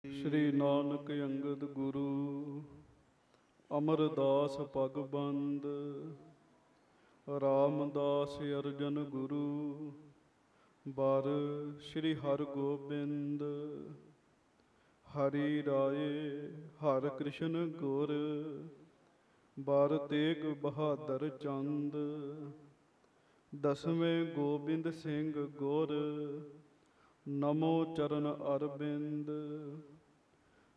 श्री नानक अंगद गुरु अमरदास पगबंद रामदास अर्जन गुरु बर श्री हर गोबिंद हरि राये हर कृष्ण गुर बर तेग बहादुर चंद दसवें गोबिंद सिंह गुर नमो चरण अरविंद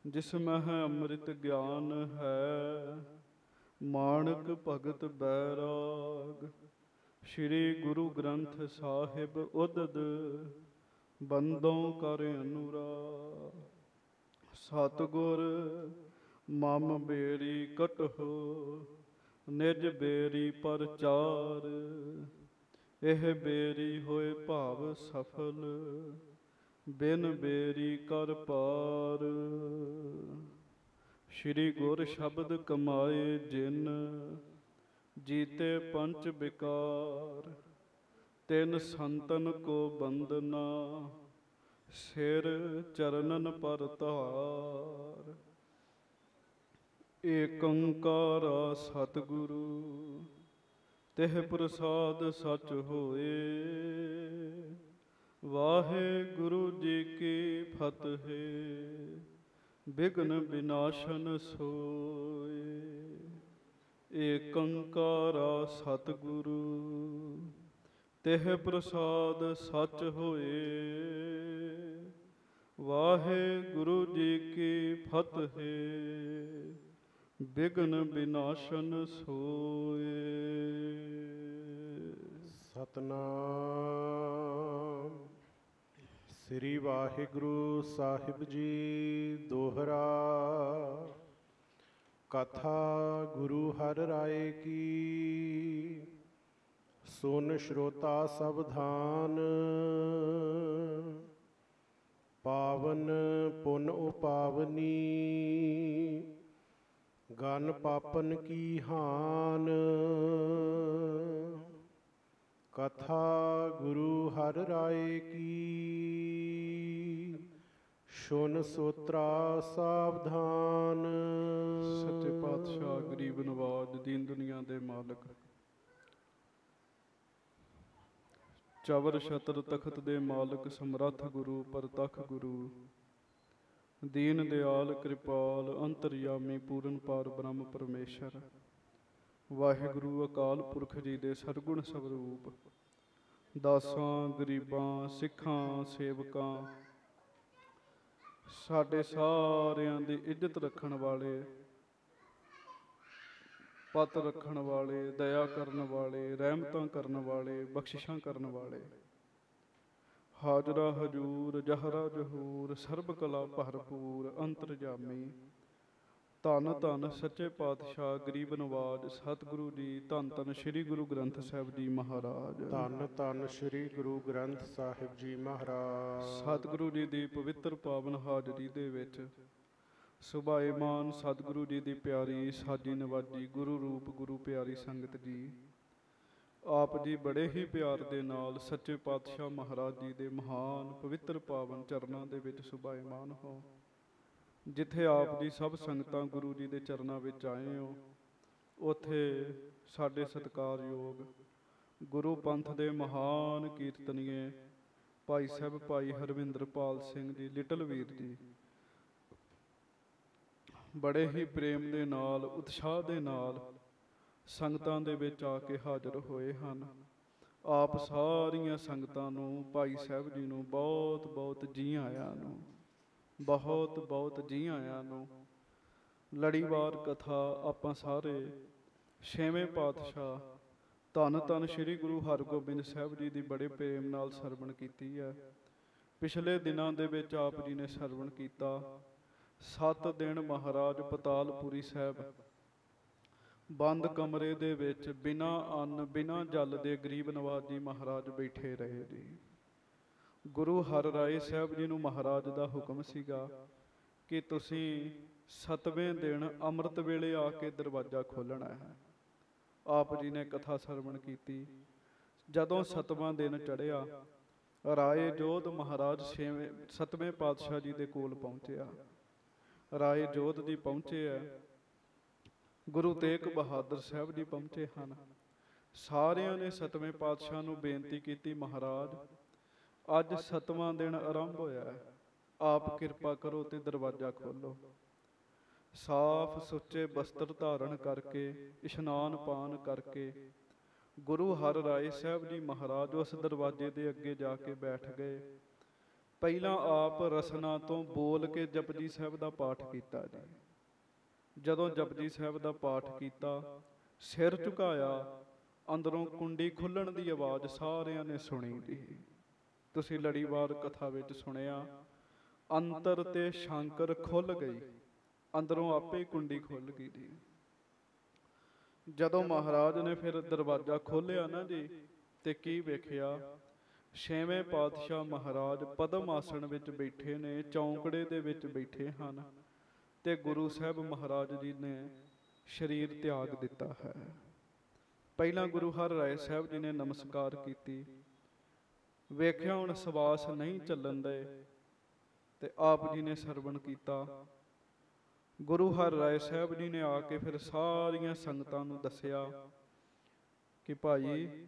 जिसमें अमृत ज्ञान है माणक भगत बैराग श्री गुरु ग्रंथ साहिब उदद बंदों कर अनुराग सतगुर मम बेरी कटहो निज बेरी परचार एह बेरी होए भाव सफल बिन बेरी कर पार श्री गुर शब्द कमाए जिन जीते पंच विकार तिन संतन को बंदना सिर चरणन पर तार एक ओंकार सतगुरु तिह प्रसाद सच होए वाहे गुरु जी की फतेह विघ्न विनाशन सोए एक ओंकार सतगुरु तिह प्रसाद सच होए वाहे गुरु जी की फतेह विघ्न विनाशन सोए। सतनाम श्री वाहिगुरु साहिब जी दोहरा कथा गुरु हर राय की सुन श्रोता सावधान पावन पुन उपावनी गन पापन की हान कथा गुरु हर राय की सुन सोत्रा सावधान। सच्चे पातशाह गरीब नवाज दीन दुनिया दे मालक चवर छतर तखत दे मालक समरथ गुरु परतख गुरु दीन दयाल कृपाल अंतरयामी पूरन पार ब्रह्म परमेश्वर वाहिगुरु अकाल पुरख जी दे सरगुण स्वरूप दासां गरीबां सिखां सेवकां साडे सारियां दी इज्जत रखण वाले पत रखण वाले दया करन वाले रहमतां करन वाले बख्शिशां करन वाले हाजरा हजूर जहरा जहूर सर्ब कला भरपूर अंतरजामी धन धन सच्चे पातशाह गरीब नवाज सतगुरु जी धन धन श्री गुरु ग्रंथ साहिब जी महाराज धन धन श्री गुरु ग्रंथ साहिब जी महाराज। सतगुरु जी की पवित्र पावन हाजरी दे विच सुभाएमान सतगुरु जी की प्यारी साजी नवाजी गुरु रूप गुरु प्यारी संगत जी आप जी बड़े ही प्यार दे नाल सच्चे पातशाह महाराज जी दे महान पवित्र पावन चरनां दे विच सुभाएमान हो। जिथे आप जी सब संगतां गुरु जी दे चरनां विच आए हो उथे साडे सत्कारयोग गुरु पंथ दे महान कीर्तनीए भाई साहब भाई हरविंदरपाल सिंह जी लिटल वीर जी बड़े ही प्रेम दे नाल उत्साह दे नाल संगतां दे विच आके हाज़र होए हन। आप सारियां संगतां नूं भाई साहब जी नूं बहुत बहुत जी आयां नूं बहुत बहुत जी आयां नूं। लड़ीवार कथा आपां सारे छेवें पातशाह धन धन श्री गुरु हरगोबिंद साहिब जी की बड़े प्रेम नाल सरवण कीती है। पिछले दिनां दे विच आप जी ने सरवण कीता 7 दिन महाराज पतालपुरी साहब बंद कमरे दे विच बिना अन्न बिना जल दे गरीब नवाज जी महाराज बैठे रहे जी। गुरु हर राय साहब जी नूं महाराज दा हुक्म सीगा कि तुसीं 7वें दिन अमृत वेले आके दरवाजा खोलना है। आप जी ने कथा सरवण की। जदों 7वां दिन चढ़िया राए जोध महाराज 7वें पातशाह जी दे कोल पहुंचया। ਰਾਏ ਜੋਧ ਜੀ ਪਹੁੰਚੇ ਹੈ, ਗੁਰੂ ਤੇਗ ਬਹਾਦਰ ਸਾਹਿਬ ਜੀ ਪਹੁੰਚੇ ਹਨ। ਸਾਰਿਆਂ ਨੇ ਸਤਵੇਂ ਪਾਤਸ਼ਾਹ ਨੂੰ ਬੇਨਤੀ ਕੀਤੀ, ਮਹਾਰਾਜ ਅੱਜ 7ਵਾਂ ਦਿਨ ਆਰੰਭ ਹੋਇਆ ਹੈ, ਆਪ ਕਿਰਪਾ ਕਰੋ ਤੇ ਦਰਵਾਜ਼ਾ ਖੋਲੋ। ਸਾਫ਼ ਸੁੱਚੇ ਬਸਤਰ ਧਾਰਨ ਕਰਕੇ, ਇਸ਼ਨਾਨ ਪਾਨ ਕਰਕੇ ਗੁਰੂ ਹਰਿ ਰਾਏ ਸਾਹਿਬ ਜੀ ਮਹਾਰਾਜ ਉਸ ਦਰਵਾਜ਼ੇ ਦੇ ਅੱਗੇ ਜਾ ਕੇ ਬੈਠ ਗਏ। ਪਹਿਲਾਂ ਆਪ ਰਸਨਾ ਤੋਂ ਬੋਲ ਕੇ ਜਪਜੀ ਸਾਹਿਬ ਦਾ ਪਾਠ ਕੀਤਾ ਜੀ। ਜਦੋਂ ਜਪਜੀ ਸਾਹਿਬ ਦਾ ਪਾਠ ਕੀਤਾ, ਸਿਰ ਝੁਕਾਇਆ, ਅੰਦਰੋਂ ਕੁੰਡੀ ਖੁੱਲਣ ਦੀ ਆਵਾਜ਼ ਸਾਰਿਆਂ ਨੇ ਸੁਣੀ ਜੀ। ਤੁਸੀਂ ਲੜੀਵਾਰ ਕਥਾ ਵਿੱਚ ਸੁਣਿਆ, ਅੰਤਰ ਤੇ ਸ਼ੰਕਰ ਖੁੱਲ ਗਈ, ਅੰਦਰੋਂ ਆਪੇ ਕੁੰਡੀ ਖੁੱਲ ਗਈ ਜੀ। ਜਦੋਂ ਮਹਾਰਾਜ ਨੇ ਫਿਰ ਦਰਵਾਜ਼ਾ ਖੋਲ੍ਹਿਆ ਨਾ ਜੀ, ਤੇ ਕੀ ਵੇਖਿਆ, 6ਵੇਂ ਪਾਤਸ਼ਾਹ ਮਹਾਰਾਜ ਪਦਮ ਆਸਣ ਵਿੱਚ ਬੈਠੇ ਨੇ, ਚੌਂਕੜੇ ਦੇ ਵਿੱਚ ਬੈਠੇ ਹਨ, ਤੇ ਗੁਰੂ ਸਾਹਿਬ ਮਹਾਰਾਜ ਜੀ ਨੇ ਸਰੀਰ ਤਿਆਗ ਦਿੱਤਾ ਹੈ। ਪਹਿਲਾਂ ਗੁਰੂ ਹਰਿ ਰਾਏ ਸਾਹਿਬ ਜੀ ਨੇ ਨਮਸਕਾਰ ਕੀਤੀ, ਵੇਖਿਆ ਹੁਣ ਸਵਾਸ ਨਹੀਂ ਚੱਲਣ ਦੇ, ਤੇ ਆਪ ਜੀ ਨੇ ਸਰਵਣ ਕੀਤਾ। ਗੁਰੂ ਹਰਿ ਰਾਏ ਸਾਹਿਬ ਜੀ ਨੇ ਆ ਕੇ ਫਿਰ ਸਾਰੀਆਂ ਸੰਗਤਾਂ ਨੂੰ ਦੱਸਿਆ ਕਿ ਭਾਈ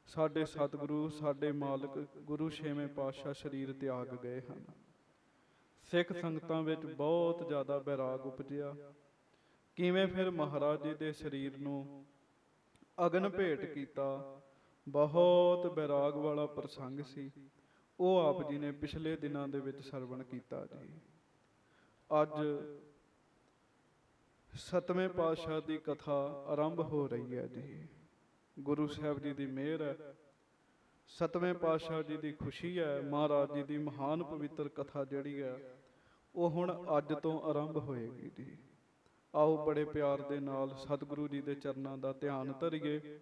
ਸਾਡੇ ਸਤਿਗੁਰੂ, ਸਾਡੇ ਮਾਲਕ ਗੁਰੂ 6ਵੇਂ ਪਾਤਸ਼ਾਹ ਸਰੀਰ ਤਿਆਗ ਗਏ ਹਨ। ਸਿੱਖ ਸੰਗਤਾਂ ਵਿੱਚ ਬਹੁਤ ਜ਼ਿਆਦਾ ਬੈਰਾਗ ਉਪਜਿਆ। ਕਿਵੇਂ ਫਿਰ ਮਹਾਰਾਜ ਜੀ ਦੇ ਸਰੀਰ ਨੂੰ ਅਗਨ ਭੇਟ ਕੀਤਾ, ਬਹੁਤ ਬੈਰਾਗ ਵਾਲਾ ਪ੍ਰਸੰਗ ਸੀ। ਉਹ ਆਪ ਜੀ ਨੇ ਪਿਛਲੇ ਦਿਨਾਂ ਦੇ ਵਿੱਚ ਸਰਵਣ ਕੀਤਾ ਜੀ। ਅੱਜ 7ਵੇਂ ਪਾਤਸ਼ਾਹ ਦੀ ਕਥਾ ਆਰੰਭ ਹੋ ਰਹੀ ਹੈ ਜੀ। ਗੁਰੂ ਸਾਹਿਬ ਜੀ ਦੀ ਮਿਹਰ ਹੈ, 7ਵੇਂ ਪਾਤਸ਼ਾਹ ਜੀ ਦੀ ਖੁਸ਼ੀ ਹੈ। ਮਹਾਰਾਜ ਜੀ ਦੀ ਮਹਾਨ ਪਵਿੱਤਰ ਕਥਾ ਜਿਹੜੀ ਹੈ ਉਹ ਹੁਣ ਅੱਜ ਤੋਂ ਆਰੰਭ ਹੋਏਗੀ ਜੀ। ਆਓ ਬੜੇ ਪਿਆਰ ਦੇ ਨਾਲ ਸਤਿਗੁਰੂ ਜੀ ਦੇ ਚਰਨਾਂ ਦਾ ਧਿਆਨ ਧਰੀਏ।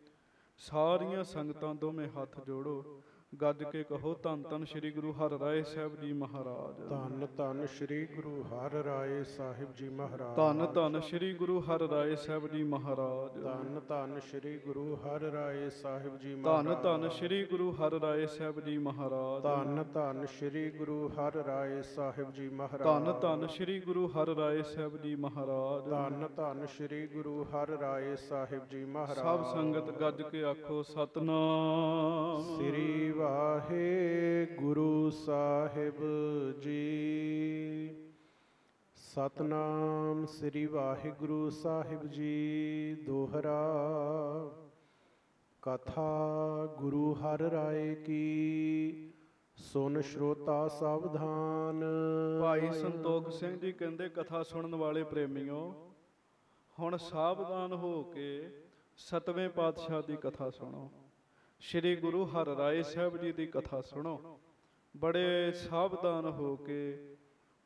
ਸਾਰੀਆਂ ਸੰਗਤਾਂ ਦੋਵੇਂ ਹੱਥ ਜੋੜੋ, ਗੱਜ ਕੇ ਕਹੋ, ਧੰਨ ਧੰਨ ਸ੍ਰੀ ਗੁਰੂ ਹਰਿ ਰਾਏ ਸਾਹਿਬ ਜੀ ਮਹਾਰਾਜ। ਧੰਨ ਧੰਨ ਸ੍ਰੀ ਗੁਰੂ ਹਰਿ ਰਾਏ ਸਾਹਿਬ ਜੀ ਮਹਾਰਾਜ। ਧੰਨ ਧੰਨ ਸ੍ਰੀ ਗੁਰੂ ਹਰਿ ਰਾਏ ਸਾਹਿਬ ਜੀ ਮਹਾਰਾਜ। ਧੰਨ ਧੰਨ ਸ੍ਰੀ ਗੁਰੂ ਹਰਿ ਰਾਏ ਸਾਹਿਬ ਜੀ ਮਹਾਰਾਜ। ਧੰਨ ਧੰਨ ਸ੍ਰੀ ਗੁਰੂ ਹਰਿ ਰਾਏ ਸਾਹਿਬ ਜੀ ਮਹਾਰਾਜ। ਧੰਨ ਧੰਨ ਸ੍ਰੀ ਗੁਰੂ ਹਰਿ ਰਾਏ ਸਾਹਿਬ ਜੀ ਮਹਾਰਾਜ। ਧੰਨ ਧੰਨ ਸ੍ਰੀ ਗੁਰੂ ਹਰਿ ਰਾਏ ਸਾਹਿਬ ਜੀ ਮਹਾਰਾਜ। ਧੰਨ ਧੰਨ ਸ੍ਰੀ ਗੁਰੂ ਹਰਿ ਰਾਏ ਸਾਹਿਬ ਜੀ ਮਹਾਰਾਜ। ਸਭ ਸੰਗਤ ਗੱਜ ਕੇ ਆਖੋ, ਸਤਨਾਮ ਸ੍ਰੀ ਵਾਹਿਗੁਰੂ ਸਾਹਿਬ ਜੀ। ਸਤਨਾਮ ਸ੍ਰੀ ਵਾਹਿਗੁਰੂ ਸਾਹਿਬ ਜੀ। ਦੋਹਰਾ। ਕਥਾ ਗੁਰੂ ਹਰਿ ਰਾਏ ਕੀ, ਸੁਨ ਸ਼ਰੋਤਾ ਸਾਵਧਾਨ। ਭਾਈ ਸੰਤੋਖ ਸਿੰਘ ਜੀ ਕਹਿੰਦੇ, ਕਥਾ ਸੁਣਨ ਵਾਲੇ ਪ੍ਰੇਮੀਓ, ਹੁਣ ਸਾਵਧਾਨ ਹੋ ਕੇ 7ਵੇਂ ਪਾਤਸ਼ਾਹ ਦੀ ਕਥਾ ਸੁਣੋ। ਸ਼੍ਰੀ ਗੁਰੂ ਹਰਿ ਰਾਏ ਸਾਹਿਬ ਜੀ ਦੀ ਕਥਾ ਸੁਣੋ। ਬੜੇ ਸਾਵਧਾਨ ਹੋ ਕੇ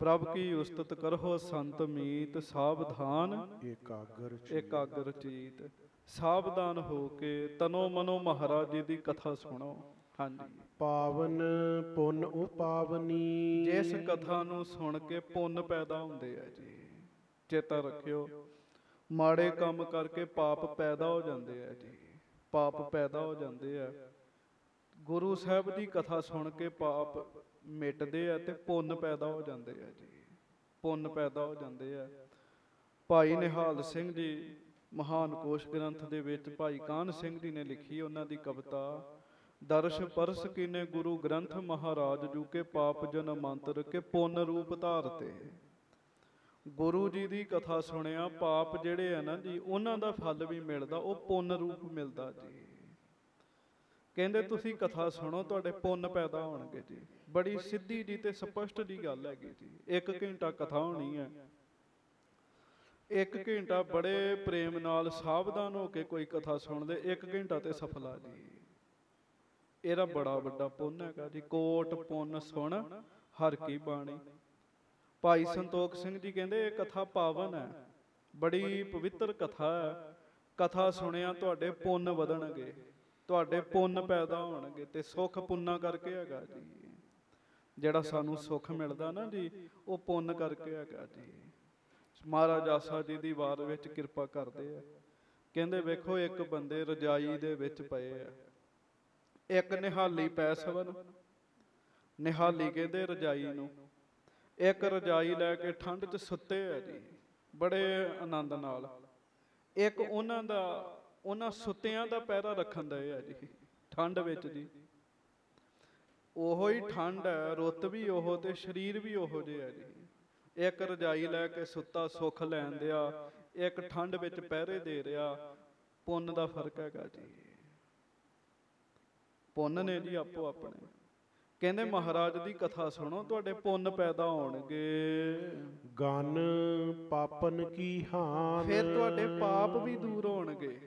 ਪ੍ਰਭ ਕੀ ਉਸਤਤ ਕਰੋ ਸੰਤ ਮੀਤ, ਸਾਵਧਾਨ ਏਕਾਗਰ ਚੀਤ। ਸਾਵਧਾਨ ਹੋ ਕੇ ਤਨੋ ਮਨੋ ਮਹਾਰਾਜ ਜੀ ਦੀ ਕਥਾ ਸੁਣੋ। ਹਾਂਜੀ। ਪਾਵਨ ਪੁੰਨ ਉਪਾਵਨੀ। ਜਿਸ ਕਥਾ ਨੂੰ ਸੁਣ ਕੇ ਪੁੰਨ ਪੈਦਾ ਹੁੰਦੇ ਆ ਜੀ। ਚੇਤਾ ਰੱਖਿਓ, ਮਾੜੇ ਕੰਮ ਕਰਕੇ ਪਾਪ ਪੈਦਾ ਹੋ ਜਾਂਦੇ ਆ ਜੀ। ਪਾਪ ਪੈਦਾ ਹੋ ਜਾਂਦੇ ਆ। ਗੁਰੂ ਸਾਹਿਬ ਦੀ ਕਥਾ ਸੁਣ ਕੇ ਪਾਪ ਮਿਟਦੇ ਆ ਤੇ ਪੁੰਨ ਪੈਦਾ ਹੋ ਜਾਂਦੇ ਆ ਜੀ। ਪੁੰਨ ਪੈਦਾ ਹੋ ਜਾਂਦੇ ਆ। ਭਾਈ ਨਿਹਾਲ ਸਿੰਘ ਜੀ ਮਹਾਨ ਕੋਸ਼ ਗ੍ਰੰਥ ਦੇ ਵਿੱਚ ਭਾਈ ਕਾਹਨ ਸਿੰਘ ਜੀ ਨੇ ਲਿਖੀ, ਉਹਨਾਂ ਦੀ ਕਵਿਤਾ, ਦਰਸ਼ ਪਰਸ ਕੀਨੇ ਗੁਰੂ ਗ੍ਰੰਥ ਮਹਾਰਾਜ ਜੂ ਕੇ ਪਾਪ ਜਨਮ ਮੰਤਰ ਕੇ ਪੁੰਨ ਰੂਪ ਧਾਰਤੇ। ਗੁਰੂ ਜੀ ਦੀ ਕਥਾ ਸੁਣਿਆ, ਪਾਪ ਜਿਹੜੇ ਆ ਨਾ ਜੀ, ਉਹਨਾਂ ਦਾ ਫਲ ਵੀ ਮਿਲਦਾ, ਉਹ ਪੁੰਨ ਰੂਪ ਮਿਲਦਾ ਜੀ। ਕਹਿੰਦੇ ਤੁਸੀਂ ਕਥਾ ਸੁਣੋ, ਤੁਹਾਡੇ ਪੁੰਨ ਪੈਦਾ ਹੋਣਗੇ ਜੀ। ਬੜੀ ਸਿੱਧੀ ਜੀ ਤੇ ਸਪਸ਼ਟ ਜੀ ਗੱਲ ਹੈਗੀ ਜੀ। 1 ਘੰਟਾ ਕਥਾ ਹੋਣੀ ਹੈ। 1 ਘੰਟਾ ਬੜੇ ਪ੍ਰੇਮ ਨਾਲ ਸਾਵਧਾਨ ਹੋ ਕੇ ਕੋਈ ਕਥਾ ਸੁਣਦੇ, 1 ਘੰਟਾ ਤੇ ਸਫਲਾ ਜੀ। ਇਹਦਾ ਬੜਾ ਵੱਡਾ ਪੁੰਨ ਹੈਗਾ ਜੀ। ਕੋਟ ਪੁੰਨ ਸੁਣ ਹਰ ਕੀ ਬਾਣੀ। ਭਾਈ ਸੰਤੋਖ ਸਿੰਘ ਜੀ ਕਹਿੰਦੇ ਇਹ ਕਥਾ ਪਾਵਨ ਹੈ, ਬੜੀ ਪਵਿੱਤਰ ਕਥਾ ਹੈ। ਕਥਾ ਸੁਣਿਆ ਤੁਹਾਡੇ ਪੁੰਨ ਵਧਣਗੇ, ਤੁਹਾਡੇ ਪੁੰਨ ਪੈਦਾ ਹੋਣਗੇ, ਤੇ ਸੁੱਖ ਪੁੰਨਾ ਕਰਕੇ ਹੈਗਾ ਜੀ। ਜਿਹੜਾ ਸਾਨੂੰ ਸੁੱਖ ਮਿਲਦਾ ਨਾ ਜੀ, ਉਹ ਪੁੰਨ ਕਰਕੇ ਹੈਗਾ ਜੀ। ਮਹਾਰਾਜ ਆਸਾ ਜੀ ਦੀ ਵਾਰ ਵਿੱਚ ਕਿਰਪਾ ਕਰਦੇ ਆ। ਕਹਿੰਦੇ ਵੇਖੋ, ਇੱਕ ਬੰਦੇ ਰਜਾਈ ਦੇ ਵਿੱਚ ਪਏ ਆ, ਇੱਕ ਨਿਹਾਲੀ ਪੈ ਸਵਨ। ਨਿਹਾਲੀ ਕਹਿੰਦੇ ਰਜਾਈ ਨੂੰ, ਇੱਕ ਰਜਾਈ ਲੈ ਕੇ ਠੰਡ 'ਚ ਸੁੱਤੇ ਆ ਜੀ ਬੜੇ ਆਨੰਦ ਨਾਲ। ਇੱਕ ਉਹਨਾਂ ਸੁੱਤਿਆਂ ਦਾ ਪਹਿਰਾ ਰੱਖਣ ਦੇ ਆ ਜੀ ਠੰਡ ਵਿੱਚ ਜੀ। ਉਹੋ ਹੀ ਠੰਡ ਹੈ, ਰੁੱਤ ਵੀ ਉਹ ਤੇ ਸਰੀਰ ਵੀ ਉਹੋ ਜਿਹੇ ਆ ਜੀ। ਇੱਕ ਰਜਾਈ ਲੈ ਕੇ ਸੁੱਤਾ ਸੁੱਖ ਲੈਣ ਦਿਆ, ਇੱਕ ਠੰਡ ਵਿੱਚ ਪਹਿਰੇ ਦੇ ਰਿਹਾ। ਪੁੰਨ ਦਾ ਫਰਕ ਹੈਗਾ ਜੀ। ਪੁੰਨ ਨੇ ਜੀ ਆਪੋ ਆਪਣੇ। ਕਹਿੰਦੇ ਮਹਾਰਾਜ ਦੀ ਕਥਾ ਸੁਣੋ ਤੁਹਾਡੇ ਪੁੰਨ ਪੈਦਾ ਹੋਣਗੇ। ਗਨ ਪਾਪਨ ਕੀ ਹਾਨ, ਫਿਰ ਤੁਹਾਡੇ ਪਾਪ ਵੀ ਦੂਰ ਹੋਣਗੇ।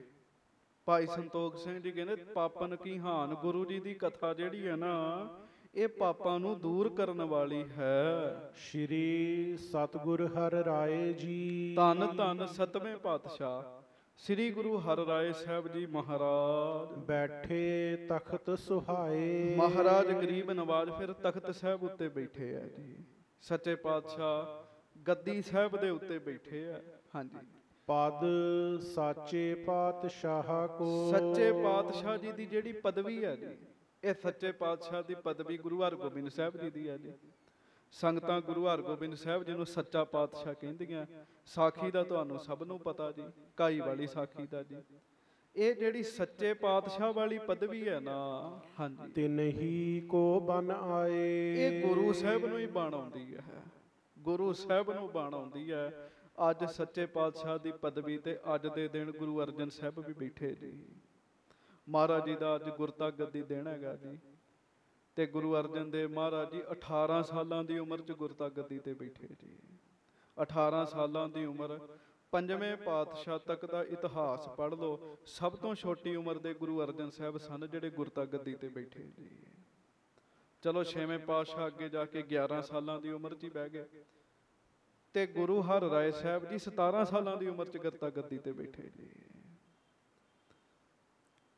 ਭਾਈ ਸੰਤੋਖ ਸਿੰਘ ਜੀ ਕਹਿੰਦੇ ਪਾਪਨ ਕੀ ਹਾਨ। ਗੁਰੂ ਜੀ ਦੀ ਕਥਾ ਜਿਹੜੀ ਹੈ ਨਾ, ਇਹ ਪਾਪਾਂ ਨੂੰ ਦੂਰ ਕਰਨ ਵਾਲੀ ਹੈ। ਸ਼੍ਰੀ ਸਤਿਗੁਰ ਹਰਿ ਰਾਏ ਜੀ। ਧੰਨ ਧੰਨ ਸਤਵੇਂ ਪਾਤਸ਼ਾਹ ਸ੍ਰੀ ਗੁਰੂ ਹਰਿਰਾਏ ਸਾਹਿਬ ਜੀ ਮਹਾਰਾਜ। ਬੈਠੇ ਤਖਤ ਸੁਹਾਏ। ਮਹਾਰਾਜ ਗਰੀਬ ਨਵਾਜ ਫਿਰ ਤਖਤ ਸਾਹਿਬ ਉੱਤੇ ਬੈਠੇ ਆ ਜੀ। ਸੱਚੇ ਪਾਤਸ਼ਾਹ ਗੱਦੀ ਸਾਹਿਬ ਦੇ ਉੱਤੇ ਬੈਠੇ ਆ। ਹਾਂਜੀ। ਪਦ ਸਾਚੇ ਪਾਤਸ਼ਾਹ ਕੋ। ਸੱਚੇ ਪਾਤਸ਼ਾਹ ਜੀ ਦੀ ਜਿਹੜੀ ਪਦਵੀ ਹੈ ਜੀ, ਇਹ ਸੱਚੇ ਪਾਤਸ਼ਾਹ ਦੀ ਪਦਵੀ ਗੁਰੂ ਹਰਗੋਬਿੰਦ ਸਾਹਿਬ ਜੀ ਦੀ ਹੈ ਜੀ। ਸੰਗਤਾਂ ਗੁਰੂ ਹਰਗੋਬਿੰਦ ਸਾਹਿਬ ਜੀ ਨੂੰ ਸੱਚਾ ਪਾਤਸ਼ਾਹ ਕਹਿੰਦੀਆਂ। ਸਾਖੀ ਦਾ ਤੁਹਾਨੂੰ ਸਭ ਨੂੰ ਪਤਾ ਜੀ, ਕਾਈ ਵਾਲੀ ਸਾਖੀ ਦਾ ਜੀ। ਇਹ ਜਿਹੜੀ ਸੱਚੇ ਪਾਤਸ਼ਾਹ ਵਾਲੀ ਪਦਵੀ ਹੈ ਨਾ, ਹਾਂਜੀ, ਤਿਨਹੀ ਕੋ ਬਨ ਆਏ। ਇਹ ਗੁਰੂ ਸਾਹਿਬ ਨੂੰ ਹੀ ਬਣ ਆਉਂਦੀ ਹੈ। ਗੁਰੂ ਸਾਹਿਬ ਨੂੰ ਬਣ ਆਉਂਦੀ ਹੈ। ਅੱਜ ਸੱਚੇ ਪਾਤਸ਼ਾਹ ਦੀ ਪਦਵੀ ਤੇ ਅੱਜ ਦੇ ਦਿਨ ਗੁਰੂ ਅਰਜਨ ਸਾਹਿਬ ਵੀ ਬੈਠੇ ਜੀ। ਮਹਾਰਾਜ ਜੀ ਦਾ ਅੱਜ ਗੁਰਤਾ ਗੱਦੀ ਦੇਣ ਹੈਗਾ ਜੀ। ਤੇ ਗੁਰੂ ਅਰਜਨ ਦੇਵ ਮਹਾਰਾਜ ਜੀ 18 ਸਾਲਾਂ ਦੀ ਉਮਰ 'ਚ ਗੁਰਤਾ ਗੱਦੀ ਤੇ ਬੈਠੇ ਜੀ। 18 ਸਾਲਾਂ ਦੀ ਉਮਰ। ਪੰਜਵੇਂ ਪਾਤਸ਼ਾਹ ਤੱਕ ਦਾ ਇਤਿਹਾਸ ਪੜ੍ਹ ਲਓ। ਸਭ ਤੋਂ ਛੋਟੀ ਉਮਰ ਦੇ ਗੁਰੂ ਅਰਜਨ ਸਾਹਿਬ ਸਨ ਜਿਹੜੇ ਗੁਰਤਾ ਗੱਦੀ ਤੇ ਬੈਠੇ ਜੀ। ਚਲੋ ਛੇਵੇਂ ਪਾਤਸ਼ਾਹ ਅੱਗੇ ਜਾ ਕੇ 11 ਸਾਲਾਂ ਦੀ ਉਮਰ 'ਚ ਹੀ ਬਹਿ ਗਏ। ਤੇ ਗੁਰੂ ਹਰਿਰਾਏ ਸਾਹਿਬ ਜੀ 17 ਸਾਲਾਂ ਦੀ ਉਮਰ 'ਚ ਗੁਰਤਾ ਗੱਦੀ ਤੇ ਬੈਠੇ ਜੀ।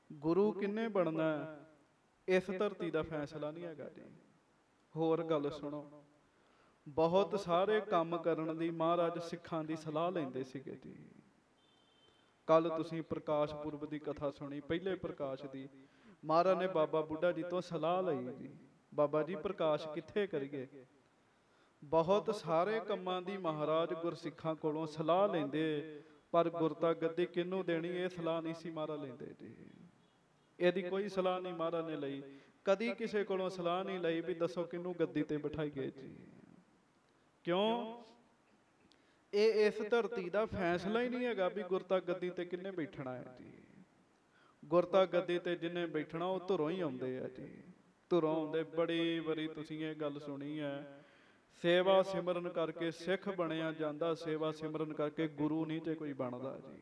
ਗੁਰੂ ਕਿੰਨੇ ਬਣਨਾ ਇਸ ਧਰਤੀ ਦਾ ਫੈਸਲਾ ਨਹੀਂ ਹੈਗਾ ਜੀ। ਹੋਰ ਗੱਲ ਸੁਣੋ, ਬਹੁਤ ਸਾਰੇ ਕੰਮ ਕਰਨ ਦੀ ਮਹਾਰਾਜ ਸਿੱਖਾਂ ਦੀ ਸਲਾਹ ਲੈਂਦੇ ਸੀਗੇ ਜੀ। ਕੱਲ ਤੁਸੀਂ ਪ੍ਰਕਾਸ਼ ਪੁਰਬ ਦੀ ਕਥਾ ਸੁਣੀ, ਪਹਿਲੇ ਪ੍ਰਕਾਸ਼ ਦੀ। ਮਹਾਰਾਜ ਨੇ ਬਾਬਾ ਬੁੱਢਾ ਜੀ ਤੋਂ ਸਲਾਹ ਲਈ ਜੀ, ਬਾਬਾ ਜੀ ਪ੍ਰਕਾਸ਼ ਕਿੱਥੇ ਕਰੀਏ। ਬਹੁਤ ਸਾਰੇ ਕੰਮਾਂ ਦੀ ਮਹਾਰਾਜ ਗੁਰਸਿੱਖਾਂ ਕੋਲੋਂ ਸਲਾਹ ਲੈਂਦੇ, ਪਰ ਗੁਰਤਾ ਗੱਦੀ ਕਿਹਨੂੰ ਦੇਣੀ ਇਹ ਸਲਾਹ ਨਹੀਂ ਸੀ ਮਹਾਰਾਜ ਲੈਂਦੇ ਜੀ। ਇਹਦੀ ਕੋਈ ਸਲਾਹ ਨਹੀਂ ਮਹਾਰਾਜ ਨੇ ਲਈ। ਕਦੀ ਕਿਸੇ ਕੋਲੋਂ ਸਲਾਹ ਨਹੀਂ ਲਈ ਵੀ ਦੱਸੋ ਕਿਹਨੂੰ ਗੱਦੀ ਤੇ ਬਿਠਾਈਏ ਜੀ। ਕਿਉਂ? ਇਹ ਇਸ ਧਰਤੀ ਦਾ ਫੈਸਲਾ ਹੀ ਨਹੀਂ ਹੈਗਾ ਵੀ ਗੁਰਤਾ ਗੱਦੀ ਤੇ ਕਿੰਨੇ ਬੈਠਣਾ ਹੈ ਜੀ। ਗੁਰਤਾ ਗੱਦੀ ਤੇ ਜਿੰਨੇ ਬੈਠਣਾ ਉਹ ਧੁਰੋਂ ਹੀ ਆਉਂਦੇ ਆ ਜੀ। ਧੁਰੋਂ ਆਉਂਦੇ। ਬੜੀ ਵਾਰੀ ਤੁਸੀਂ ਇਹ ਗੱਲ ਸੁਣੀ ਹੈ, ਸੇਵਾ ਸਿਮਰਨ ਕਰਕੇ ਸਿੱਖ ਬਣਿਆ ਜਾਂਦਾ, ਸੇਵਾ ਸਿਮਰਨ ਕਰਕੇ ਗੁਰੂ ਨਹੀਂ ਤੇ ਕੋਈ ਬਣਦਾ ਜੀ।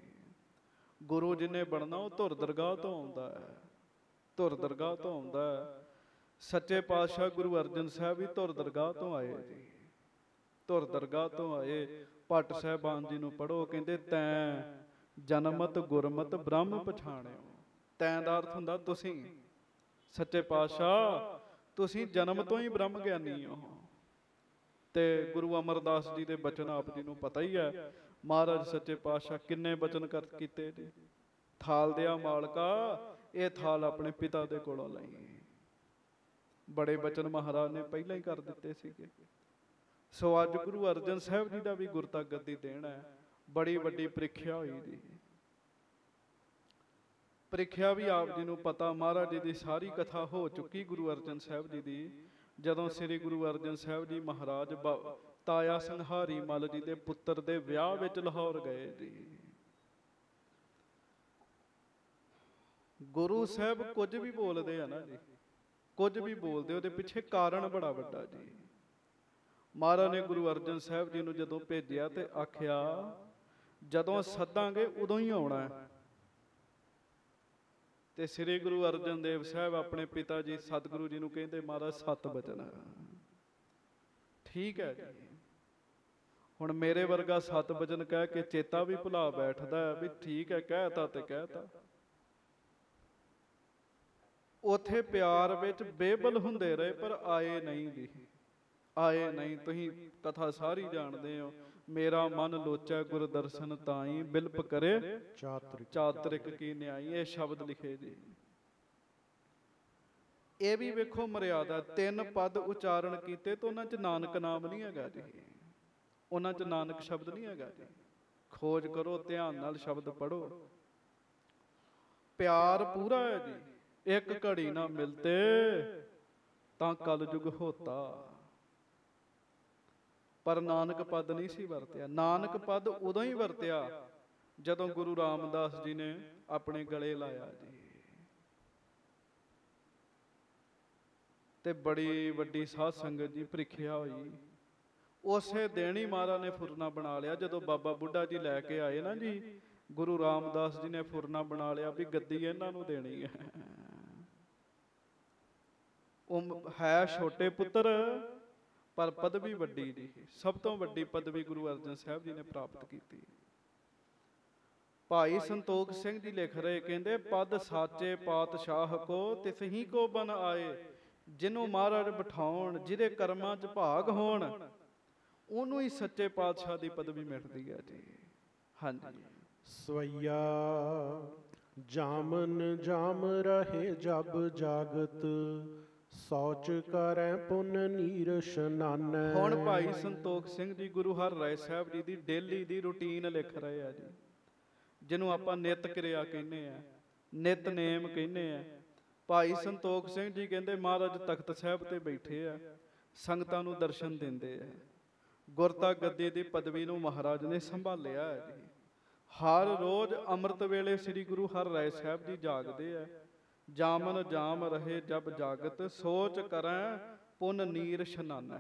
ਗੁਰੂ ਜਿਹਨੇ ਬਣਨਾ ਉਹ ਧੁਰ ਦਰਗਾਹ ਤੋਂ ਆਉਂਦਾ ਹੈ। ਧੁਰ ਦਰਗਾਹ ਤੋਂ ਆਉਂਦਾ ਹੈ। ਸੱਚੇ ਪਾਤਸ਼ਾਹ ਗੁਰੂ ਅਰਜਨ ਸਾਹਿਬ ਵੀ ਧੁਰ ਦਰਗਾਹ ਤੋਂ ਆਏ ਜੀ। ਧੁਰ ਦਰਗਾਹ ਤੋਂ ਆਏ। ਭੱਟ ਸਾਹਿਬਾਨ ਜੀ ਨੂੰ ਪੜ੍ਹੋ, ਕਹਿੰਦੇ ਤੈਂ ਜਨਮਤ ਗੁਰਮਤ ਬ੍ਰਹਮ ਪਛਾਣਿਓ। ਤੈਂ ਦਾ ਅਰਥ ਹੁੰਦਾ ਤੁਸੀਂ। ਸੱਚੇ ਪਾਤਸ਼ਾਹ ਤੁਸੀਂ ਜਨਮ ਤੋਂ ਹੀ ਬ੍ਰਹਮ ਗਿਆਨੀ ਹੋ। ਤੇ ਗੁਰੂ ਅਮਰਦਾਸ ਜੀ ਦੇ ਬਚਨ ਆਪ ਜੀ ਨੂੰ ਪਤਾ ਹੀ ਹੈ। ਮਹਾਰਾਜ ਸੱਚੇ ਪਾਤਸ਼ਾਹ ਕਿੰਨੇ ਬਚਨ ਕੀਤੇ ਜੀ। ਥਾਲ ਦਿਆ ਮਾਲਕਾ, ਇਹ ਥਾਲ ਆਪਣੇ ਪਿਤਾ ਦੇ ਕੋਲੋਂ ਲਈ। ਬੜੇ ਬਚਨ ਮਹਾਰਾਜ ਨੇ ਪਹਿਲਾਂ ਹੀ ਕਰ ਦਿੱਤੇ ਸੀਗੇ। ਸੋ ਅੱਜ ਗੁਰੂ ਅਰਜਨ ਸਾਹਿਬ ਜੀ ਦਾ ਵੀ ਗੁਰਤਾ ਗੱਦੀ ਦੇਣਾ ਹੈ। ਬੜੀ ਵੱਡੀ ਪ੍ਰੀਖਿਆ ਹੋਈ ਜੀ। ਪ੍ਰੀਖਿਆ ਵੀ ਆਪ ਜੀ ਨੂੰ ਪਤਾ। ਮਹਾਰਾਜ ਜੀ ਦੀ ਸਾਰੀ ਕਥਾ ਹੋ ਚੁੱਕੀ ਗੁਰੂ ਅਰਜਨ ਸਾਹਿਬ ਜੀ ਦੀ। ਜਦੋਂ ਸ੍ਰੀ ਗੁਰੂ ਅਰਜਨ ਸਾਹਿਬ ਜੀ ਮਹਾਰਾਜ ਤਾਇਆ ਸੰਹਾਰੀ ਮੱਲ ਜੀ ਦੇ ਪੁੱਤਰ ਦੇ ਵਿਆਹ ਵਿੱਚ ਲਾਹੌਰ ਗਏ ਜੀ। ਗੁਰੂ ਸਾਹਿਬ ਕੁਝ ਵੀ ਬੋਲਦੇ ਆ ਨਾ ਜੀ, ਕੁਝ ਵੀ ਬੋਲਦੇ, ਉਹਦੇ ਪਿੱਛੇ ਕਾਰਨ ਬੜਾ ਵੱਡਾ ਜੀ। ਮਹਾਰਾਜ ਨੇ ਗੁਰੂ ਅਰਜਨ ਸਾਹਿਬ ਜੀ ਨੂੰ ਜਦੋਂ ਭੇਜਿਆ ਤੇ ਆਖਿਆ ਜਦੋਂ ਸੱਦਾਂਗੇ ਉਦੋਂ ਹੀ ਆਉਣਾ। ਤੇ ਸ੍ਰੀ ਗੁਰੂ ਅਰਜਨ ਦੇਵ ਸਾਹਿਬ ਆਪਣੇ ਪਿਤਾ ਜੀ ਸਤਿਗੁਰੂ ਜੀ ਨੂੰ ਕਹਿੰਦੇ ਮਹਾਰਾਜ 7 ਬਚਨ। ਠੀਕ ਹੈ ਜੀ। ਹੁਣ ਮੇਰੇ ਵਰਗਾ 7 ਬਚਨ ਕਹਿ ਕੇ ਚੇਤਾ ਵੀ ਭੁਲਾ ਬੈਠਦਾ ਵੀ ਠੀਕ ਹੈ ਕਹਿਤਾ ਤੇ ਕਹਿਤਾ। ਉਥੇ ਪਿਆਰ ਵਿੱਚ ਬੇਬਲ ਹੁੰਦੇ ਰਹੇ ਪਰ ਆਏ ਨਹੀਂ ਜੀ। ਆਏ ਨਹੀਂ। ਤੁਸੀਂ ਕਥਾ ਸਾਰੀ ਜਾਣਦੇ ਹੋ। ਮੇਰਾ ਮਨ ਲੋਚੈ ਗੁਰ ਦਰਸ਼ਨ ਤਾਈ, ਬਿਲਪ ਕਰੇ ਚਾਤਰਿਕ ਕੀ ਨਿਆਈ। ਇਹ ਸ਼ਬਦ ਲਿਖੇ ਜੀ। ਇਹ ਵੀ ਵੇਖੋ ਮਰਿਆਦਾ, 3 ਪਦ ਉਚਾਰਨ ਕੀਤੇ ਤਾਂ ਉਹਨਾਂ 'ਚ ਨਾਨਕ ਨਾਮ ਨਹੀਂ ਹੈਗਾ ਜੀ, ਉਹਨਾਂ 'ਚ ਨਾਨਕ ਸ਼ਬਦ ਨਹੀਂ ਹੈਗਾ ਜੀ। ਖੋਜ ਕਰੋ, ਧਿਆਨ ਨਾਲ ਸ਼ਬਦ ਪੜੋ। ਪਿਆਰ ਪੂਰਾ ਹੈ ਜੀ, ਇੱਕ ਘੜੀ ਨਾ ਮਿਲਤੇ ਤਾਂ ਕਲਯੁਗ ਹੋਤਾ। ਪਰ ਨਾਨਕ ਪਦ ਨਹੀਂ ਸੀ ਵਰਤਿਆ। ਨਾਨਕ ਪਦ ਉਦੋਂ ਹੀ ਵਰਤਿਆ ਜਦੋਂ ਗੁਰੂ ਰਾਮਦਾਸ ਜੀ ਨੇ ਆਪਣੇ ਗਲੇ ਲਾਇਆ ਜੀ। ਤੇ ਬੜੀ ਵੱਡੀ ਸਾਧ ਸੰਗਤ ਜੀ ਪ੍ਰੀਖਿਆ ਹੋਈ। ਉਸੇ ਦਿਨ ਹੀ ਮਹਾਰਾਜ ਨੇ ਫੁਰਨਾ ਬਣਾ ਲਿਆ। ਜਦੋਂ ਬਾਬਾ ਬੁੱਢਾ ਜੀ ਲੈ ਕੇ ਆਏ ਨਾ ਜੀ, ਗੁਰੂ ਰਾਮਦਾਸ ਜੀ ਨੇ ਫੁਰਨਾ ਬਣਾ ਲਿਆ ਵੀ ਗੱਦੀ ਇਹਨਾਂ ਨੂੰ ਦੇਣੀ ਹੈ। ਉਹ ਹੈ ਛੋਟੇ ਪੁੱਤਰ ਪਰ ਪਦਵੀ ਵੱਡੀ ਜੀ। ਸਭ ਤੋਂ ਵੱਡੀ ਪਦਵੀ ਗੁਰੂ ਅਰਜਨ ਸਾਹਿਬ ਜੀ ਨੇ ਪ੍ਰਾਪਤ ਕੀਤੀ। ਭਾਈ ਸੰਤੋਖ ਸਿੰਘ ਜੀ ਲਿਖ ਰਹੇ, ਕਹਿੰਦੇ ਪਦ ਸਾਚੇ ਪਾਤਸ਼ਾਹ ਕੋ ਤਿਸਹੀ ਕੋ ਬਨ ਆਏ, ਜਿਹਨੂੰ ਮਹਾਰਾਜ ਬਿਠਾਉਣ, ਜਿਹਦੇ ਕਰਮਾਂ 'ਚ ਭਾਗ ਹੋਣ, ਉਹਨੂੰ ਹੀ ਸੱਚੇ ਪਾਤਸ਼ਾਹ ਦੀ ਪਦਵੀ ਮਿਲਦੀ ਹੈ ਜੀ। ਹਾਂਜੀ। ਸਵਈਆ ਜਾਮਨ ਜਾਮ ਰਹੇ ਜਬ ਜਾਗਤ, ਸੌਚ ਕਰੈ ਪੁੰਨ ਨੀਰ ਇਸ਼ਨਾਨੈ। ਹੁਣ ਭਾਈ ਸੰਤੋਖ ਸਿੰਘ ਜੀ ਗੁਰੂ ਹਰਿਰਾਏ ਸਾਹਿਬ ਜੀ ਦੀ ਡੇਲੀ ਦੀ ਰੂਟੀਨ ਲਿਖ ਰਹੇ ਆ ਜੀ, ਜਿਹਨੂੰ ਆਪਾਂ ਨਿਤ ਕਿਰਿਆ ਕਹਿੰਦੇ ਆ, ਨਿਤਨੇਮ ਕਹਿੰਦੇ ਆ। ਭਾਈ ਸੰਤੋਖ ਸਿੰਘ ਜੀ ਕਹਿੰਦੇ ਮਹਾਰਾਜ ਤਖਤ ਸਾਹਿਬ ਤੇ ਬੈਠੇ ਆ, ਸੰਗਤਾਂ ਨੂੰ ਦਰਸ਼ਨ ਦਿੰਦੇ ਆ। ਗੁਰਤਾ ਗੱਦੀ ਦੀ ਪਦਵੀ ਨੂੰ ਮਹਾਰਾਜ ਨੇ ਸੰਭਾਲਿਆ ਹੈ ਜੀ। ਹਰ ਰੋਜ਼ ਅੰਮ੍ਰਿਤ ਵੇਲੇ ਸ੍ਰੀ ਗੁਰੂ ਹਰਿਰਾਏ ਸਾਹਿਬ ਜੀ ਜਾਗਦੇ ਆ। ਜਾਮਨ ਜਾਮ ਰਹੇ ਜਬ ਜਾਗਤ, ਸੋਚ ਕਰੈ ਪੁੰਨ ਨੀਰ ਇਸ਼ਨਾਨੈ।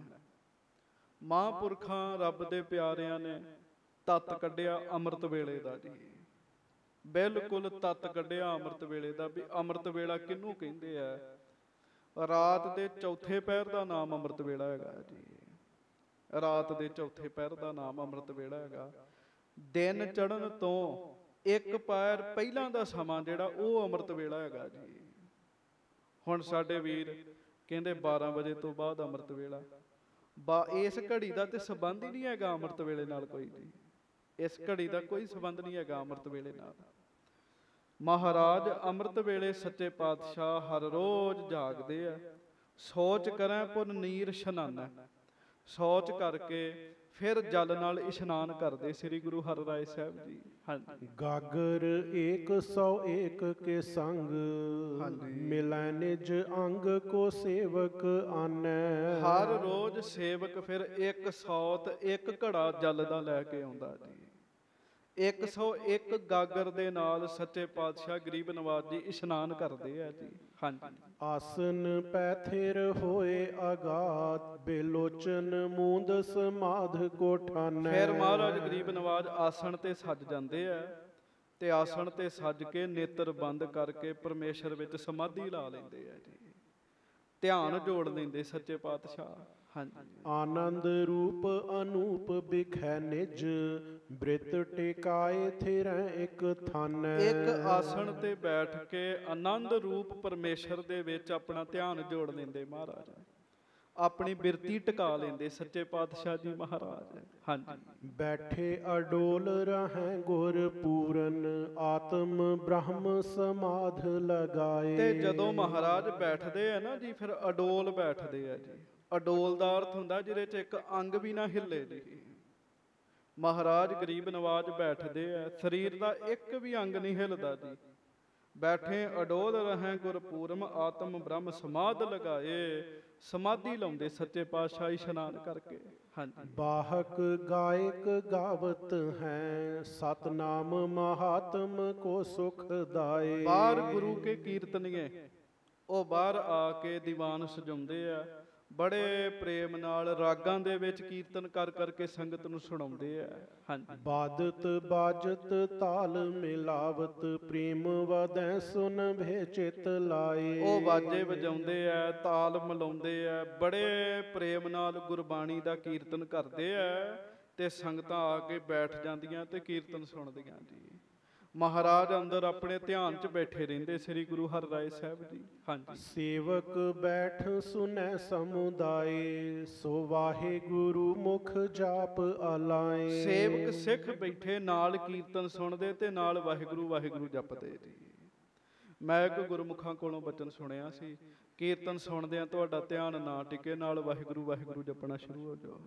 ਮਹਾਂਪੁਰਖਾਂ ਰੱਬ ਦੇ ਪਿਆਰਿਆਂ ਨੇ ਤੱਤ ਕੱਢਿਆ ਅੰਮ੍ਰਿਤ ਵੇਲੇ ਦਾ ਜੀ, ਬਿਲਕੁਲ ਤੱਤ ਕੱਢਿਆ ਅੰਮ੍ਰਿਤ ਵੇਲੇ ਦਾ। ਵੀ ਅੰਮ੍ਰਿਤ ਵੇਲਾ ਕਿਹਨੂੰ ਕਹਿੰਦੇ ਆ? ਰਾਤ ਦੇ ਚੌਥੇ ਪਹਿਰ ਦਾ ਨਾਮ ਅੰਮ੍ਰਿਤ ਵੇਲਾ ਹੈਗਾ ਜੀ। ਰਾਤ ਦੇ ਚੌਥੇ ਪਹਿਰ ਦਾ ਨਾਮ ਅੰਮ੍ਰਿਤ ਵੇਲਾ ਹੈਗਾ। ਦਿਨ ਚੜ੍ਹਨ ਤੋਂ 1 ਪਹਿਰ ਪਹਿਲਾਂ ਦਾ ਸਮਾਂ ਜਿਹੜਾ ਉਹ ਅੰਮ੍ਰਿਤ ਵੇਲਾ ਹੈਗਾ ਜੀ। ਹੁਣ ਸਾਡੇ ਵੀਰ ਕਹਿੰਦੇ 12 ਵਜੇ ਤੋਂ ਬਾਅਦ ਅੰਮ੍ਰਿਤ ਵੇਲਾ। ਇਸ ਘੜੀ ਦਾ ਤੇ ਸੰਬੰਧ ਹੀ ਨਹੀਂ ਹੈਗਾ ਅੰਮ੍ਰਿਤ ਵੇਲੇ ਨਾਲ ਕੋਈ ਜੀ। ਇਸ ਘੜੀ ਦਾ ਕੋਈ ਸੰਬੰਧ ਨਹੀਂ ਹੈਗਾ ਅੰਮ੍ਰਿਤ ਵੇਲੇ ਨਾਲ। ਮਹਾਰਾਜ ਅੰਮ੍ਰਿਤ ਵੇਲੇ ਸੱਚੇ ਪਾਤਸ਼ਾਹ ਹਰ ਰੋਜ਼ ਜਾਗਦੇ ਆ। ਸੋਚ ਕਰੈ ਪੁੰਨ ਨੀਰ ਇਸ਼ਨਾਨੈ। ਸੋਚ ਕਰਕੇ ਫਿਰ ਜਲ ਨਾਲ ਇਸ਼ਨਾਨ ਕਰਦੇ ਸ੍ਰੀ ਗੁਰੂ ਹਰਿਰਾਏ ਸਾਹਿਬ ਜੀ। ਹਾਂਜੀ। ਗਾਗਰ 101 ਕੇ ਸੰਗ, ਮਿਲੈ ਨਿਜ ਅੰਗ ਕੋ ਸੇਵਕ ਆਨੈ। ਹਰ ਰੋਜ਼ ਸੇਵਕ ਫਿਰ 101 ਘੜਾ ਜਲ ਦਾ ਲੈ ਕੇ ਆਉਂਦਾ ਜੀ। 101 ਗਾਗਰ ਦੇ ਨਾਲ ਸੱਚੇ ਪਾਤਸ਼ਾਹ ਗਰੀਬ ਨਵਾਜ਼ ਜੀ ਇਸ਼ਨਾਨ ਕਰਦੇ ਆ ਜੀ। ਹਾਂਜੀ। ਆਸਨ ਪੈ ਥਿਰ ਹੋਏ ਆਗਾਤ, ਬੇਲੋਚਨ ਮੂੰਦ ਸਮਾਧ ਕੋ ਠਾਨੈ। ਫਿਰ ਮਹਾਰਾਜ ਗਰੀਬ ਨਵਾਜ਼ ਆਸਣ ਤੇ ਸੱਜ ਜਾਂਦੇ ਆ ਤੇ ਆਸਣ ਤੇ ਸੱਜ ਕੇ ਨੇਤਰ ਬੰਦ ਕਰਕੇ ਪਰਮੇਸ਼ਰ ਵਿੱਚ ਸਮਾਧੀ ਲਾ ਲੈਂਦੇ ਆ ਜੀ। ਧਿਆਨ ਜੋੜ ਲੈਂਦੇ ਸੱਚੇ ਪਾਤਸ਼ਾਹ। ਹਾਂਜੀ। ਆਨੰਦ ਰੂਪ ਅਨੂਪ ਬਿਖੈ ਨਿਜ, ਬ੍ਰਿਤ ਟਿਕਾਏ ਥਿਰੈ ਇਕ ਥਾਨੈ। ਇੱਕ ਆਸਣ ਤੇ ਬੈਠ ਕੇ ਆਨੰਦ ਰੂਪ ਪਰਮੇਸ਼ਰ ਦੇ ਵਿੱਚ ਆਪਣਾ ਧਿਆਨ ਜੋੜ ਲੈਂਦੇ ਮਹਾਰਾਜ, ਆਪਣੀ ਬਿਰਤੀ ਟਿਕਾ ਲੈਂਦੇ ਸੱਚੇ ਪਾਤਸ਼ਾਹ ਜੀ ਮਹਾਰਾਜ। ਹਾਂਜੀ। ਬੈਠੇ ਅਡੋਲ ਰਹੈ ਗੁਰ ਪੂਰਨ, ਆਤਮ ਬ੍ਰਹਮ ਸਮਾਧ ਲਗਾਏ। ਤੇ ਜਦੋਂ ਮਹਾਰਾਜ ਬੈਠਦੇ ਆ ਨਾ ਜੀ, ਫਿਰ ਅਡੋਲ ਬੈਠਦੇ ਆ ਜੀ। ਅਡੋਲ ਦਾ ਅਰਥ ਹੁੰਦਾ ਜਿਹਦੇ 'ਚ ਇੱਕ ਅੰਗ ਵੀ ਨਾ ਹਿੱਲੇ ਜੀ। ਮਹਾਰਾਜ ਗਰੀਬ ਨਵਾਜ਼ ਬੈਠਦੇ ਆ, ਸਰੀਰ ਦਾ ਇੱਕ ਵੀ ਅੰਗ ਨਹੀਂ ਹਿੱਲਦਾ ਜੀ। ਬੈਠੇ ਅਡੋਲ ਰਹੈ ਗੁਰ ਪੂਰਮ, ਆਤਮ ਬ੍ਰਹਮ ਸਮਾਧ ਲਗਾਏ। ਸਮਾਧੀ ਲਾਉਂਦੇ ਸੱਚੇ ਪਾਤਸ਼ਾਹ ਇਸ਼ਨਾਨ ਕਰਕੇ। ਹਾਂਜੀ। ਬਾਹਕ ਗਾਇਕ ਗਾਵਤ ਹੈ, ਸਤਨਾਮ ਮਹਾਤਮ ਕੋ ਸੁਖ ਦਾਏ। ਬਾਹਰ ਗੁਰੂ ਕੇ ਕੀਰਤਨੀਏ ਉਹ ਬਾਹਰ ਆ ਕੇ ਦੀਵਾਨ ਸਜਾਉਂਦੇ ਆ, ਬੜੇ ਪ੍ਰੇਮ ਨਾਲ ਰਾਗਾਂ ਦੇ ਵਿੱਚ ਕੀਰਤਨ ਕਰ ਕਰਕੇ ਸੰਗਤ ਨੂੰ ਸੁਣਾਉਂਦੇ ਆ। ਹਾਂਜੀ। ਬਾਦਤ ਬਾਜਤ ਤਾਲ ਮਿਲਾਵਤ, ਪ੍ਰੇਮ ਵਧੈ ਸੁਨ ਭੇ ਚਿਤ ਲਾਏ। ਉਹ ਬਾਜੇ ਵਜਾਉਂਦੇ ਆ, ਤਾਲ ਮਿਲਾਉਂਦੇ ਆ, ਬੜੇ ਪ੍ਰੇਮ ਨਾਲ ਗੁਰਬਾਣੀ ਦਾ ਕੀਰਤਨ ਕਰਦੇ ਆ ਤੇ ਸੰਗਤਾਂ ਆ ਕੇ ਬੈਠ ਜਾਂਦੀਆਂ ਤੇ ਕੀਰਤਨ ਸੁਣਦੀਆਂ ਜੀ। ਮਹਾਰਾਜ ਅੰਦਰ ਆਪਣੇ ਧਿਆਨ 'ਚ ਬੈਠੇ ਰਹਿੰਦੇ ਸ੍ਰੀ ਗੁਰੂ ਹਰਿਰਾਏ ਸਾਹਿਬ ਜੀ। ਹਾਂਜੀ। ਸੇਵਕ ਬੈਠ ਸੁਨੈ ਸਮੁਦਾਏ, ਸੋ ਵਾਹਿਗੁਰੂ ਮੁਖ ਜਾਪ ਅਲਾਏ। ਸੇਵਕ ਸਿੱਖ ਬੈਠੇ ਨਾਲ ਕੀਰਤਨ ਸੁਣਦੇ ਤੇ ਨਾਲ ਵਾਹਿਗੁਰੂ ਵਾਹਿਗੁਰੂ ਜਪਦੇ ਜੀ। ਮੈਂ ਇੱਕ ਗੁਰਮੁਖਾਂ ਕੋਲੋਂ ਬਚਨ ਸੁਣਿਆ ਸੀ, ਕੀਰਤਨ ਸੁਣਦਿਆਂ ਤੁਹਾਡਾ ਧਿਆਨ ਨਾ ਟਿਕੇ, ਨਾਲ ਵਾਹਿਗੁਰੂ ਵਾਹਿਗੁਰੂ ਜਪਣਾ ਸ਼ੁਰੂ ਹੋ ਜਾਓ।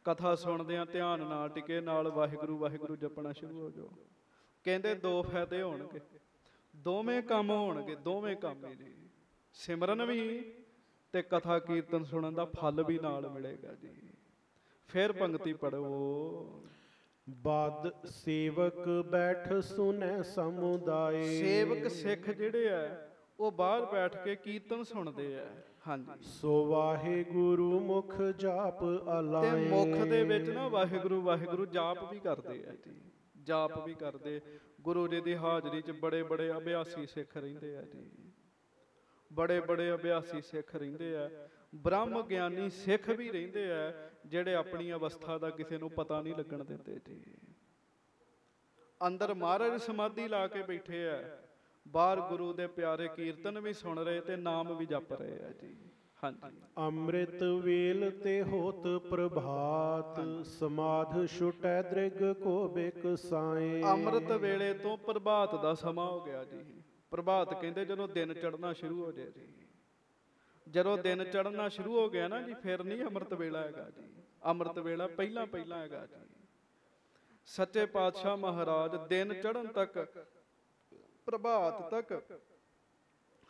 ਕਥਾ ਸੁਣਦਿਆਂ ਧਿਆਨ ਨਾ ਟਿਕੇ, ਨਾਲ ਵਾਹਿਗੁਰੂ ਵਾਹਿਗੁਰੂ ਜਪਣਾ ਸ਼ੁਰੂ ਹੋ ਜਾਓ। ਕਹਿੰਦੇ ਦੋ ਫਾਇਦੇ ਹੋਣਗੇ, ਦੋਵੇਂ ਕੰਮ ਹੋਣਗੇ, ਦੋਵੇਂ ਕੰਮ ਹੀ ਜੀ, ਸਿਮਰਨ ਵੀ ਤੇ ਕਥਾ ਕੀਰਤਨ ਸੁਣਨ ਦਾ ਫਲ ਵੀ ਨਾਲ ਮਿਲੇਗਾ ਜੀ। ਫਿਰ ਪੰਕਤੀ ਪੜੋ। ਬਾਦ ਸੇਵਕ ਬੈਠ ਸੁਨੈ ਸਮੁਦਾਏ। ਸੇਵਕ ਸਿੱਖ ਜਿਹੜੇ ਆ ਉਹ ਬਾਹਰ ਬੈਠ ਕੇ ਕੀਰਤਨ ਸੁਣਦੇ ਆ। ਹਾਂਜੀ, ਸੋ ਵਾਹਿਗੁਰੂ ਮੁਖ ਜਾਪ ਅਲਾਏ। ਤੇ ਮੁਖ ਦੇ ਵਿੱਚ ਨਾ ਵਾਹਿਗੁਰੂ ਵਾਹਿਗੁਰੂ ਜਾਪ ਵੀ ਕਰਦੇ ਆ ਜੀ, ਜਾਪ ਵੀ ਕਰਦੇ। ਗੁਰੂ ਜੀ ਦੀ ਹਾਜ਼ਰੀ 'ਚ ਬੜੇ ਬੜੇ ਅਭਿਆਸੀ ਸਿੱਖ ਰਹਿੰਦੇ ਆ ਜੀ, ਬੜੇ ਬੜੇ ਅਭਿਆਸੀ ਸਿੱਖ ਰਹਿੰਦੇ ਆ। ਬ੍ਰਹਮ ਗਿਆਨੀ ਸਿੱਖ ਵੀ ਰਹਿੰਦੇ ਆ, ਜਿਹੜੇ ਆਪਣੀ ਅਵਸਥਾ ਦਾ ਕਿਸੇ ਨੂੰ ਪਤਾ ਨਹੀਂ ਲੱਗਣ ਦਿੰਦੇ ਜੀ। ਅੰਦਰ ਮਹਾਰਾਜ ਸਮਾਧੀ ਲਾ ਕੇ ਬੈਠੇ ਆ, ਬਾਹਰ ਗੁਰੂ ਦੇ ਪਿਆਰੇ ਕੀਰਤਨ ਵੀ ਸੁਣ ਰਹੇ ਤੇ ਨਾਮ ਵੀ ਜਪ ਰਹੇ ਆ ਜੀ। ਹਾਂਜੀ, ਅੰਮ੍ਰਿਤ ਵੇਲ ਤੇ ਹੋਤ ਪ੍ਰਭਾਤ, ਸਮਾਧ ਛੁਟੈ ਦ੍ਰਿਗ ਕੋ ਬਿਕਸਾਏ। ਅੰਮ੍ਰਿਤ ਵੇਲੇ ਤੋਂ ਪ੍ਰਭਾਤ ਦਾ ਸਮਾਂ ਹੋ ਗਿਆ ਜੀ। ਪ੍ਰਭਾਤ ਕਹਿੰਦੇ ਜਦੋਂ ਦਿਨ ਚੜ੍ਹਨਾ ਸ਼ੁਰੂ ਹੋ ਜਾਏ ਜੀ। ਜਦੋਂ ਦਿਨ ਚੜ੍ਹਨਾ ਸ਼ੁਰੂ ਹੋ ਗਿਆ ਨਾ ਜੀ, ਫਿਰ ਨਹੀਂ ਅੰਮ੍ਰਿਤ ਵੇਲਾ ਹੈਗਾ ਜੀ। ਅੰਮ੍ਰਿਤ ਵੇਲਾ ਪਹਿਲਾਂ ਪਹਿਲਾਂ ਹੈਗਾ ਜੀ। ਸੱਚੇ ਪਾਤਸ਼ਾਹ ਮਹਾਰਾਜ ਦਿਨ ਚੜ੍ਹਨ ਤੱਕ, ਪ੍ਰਭਾਤ ਤੱਕ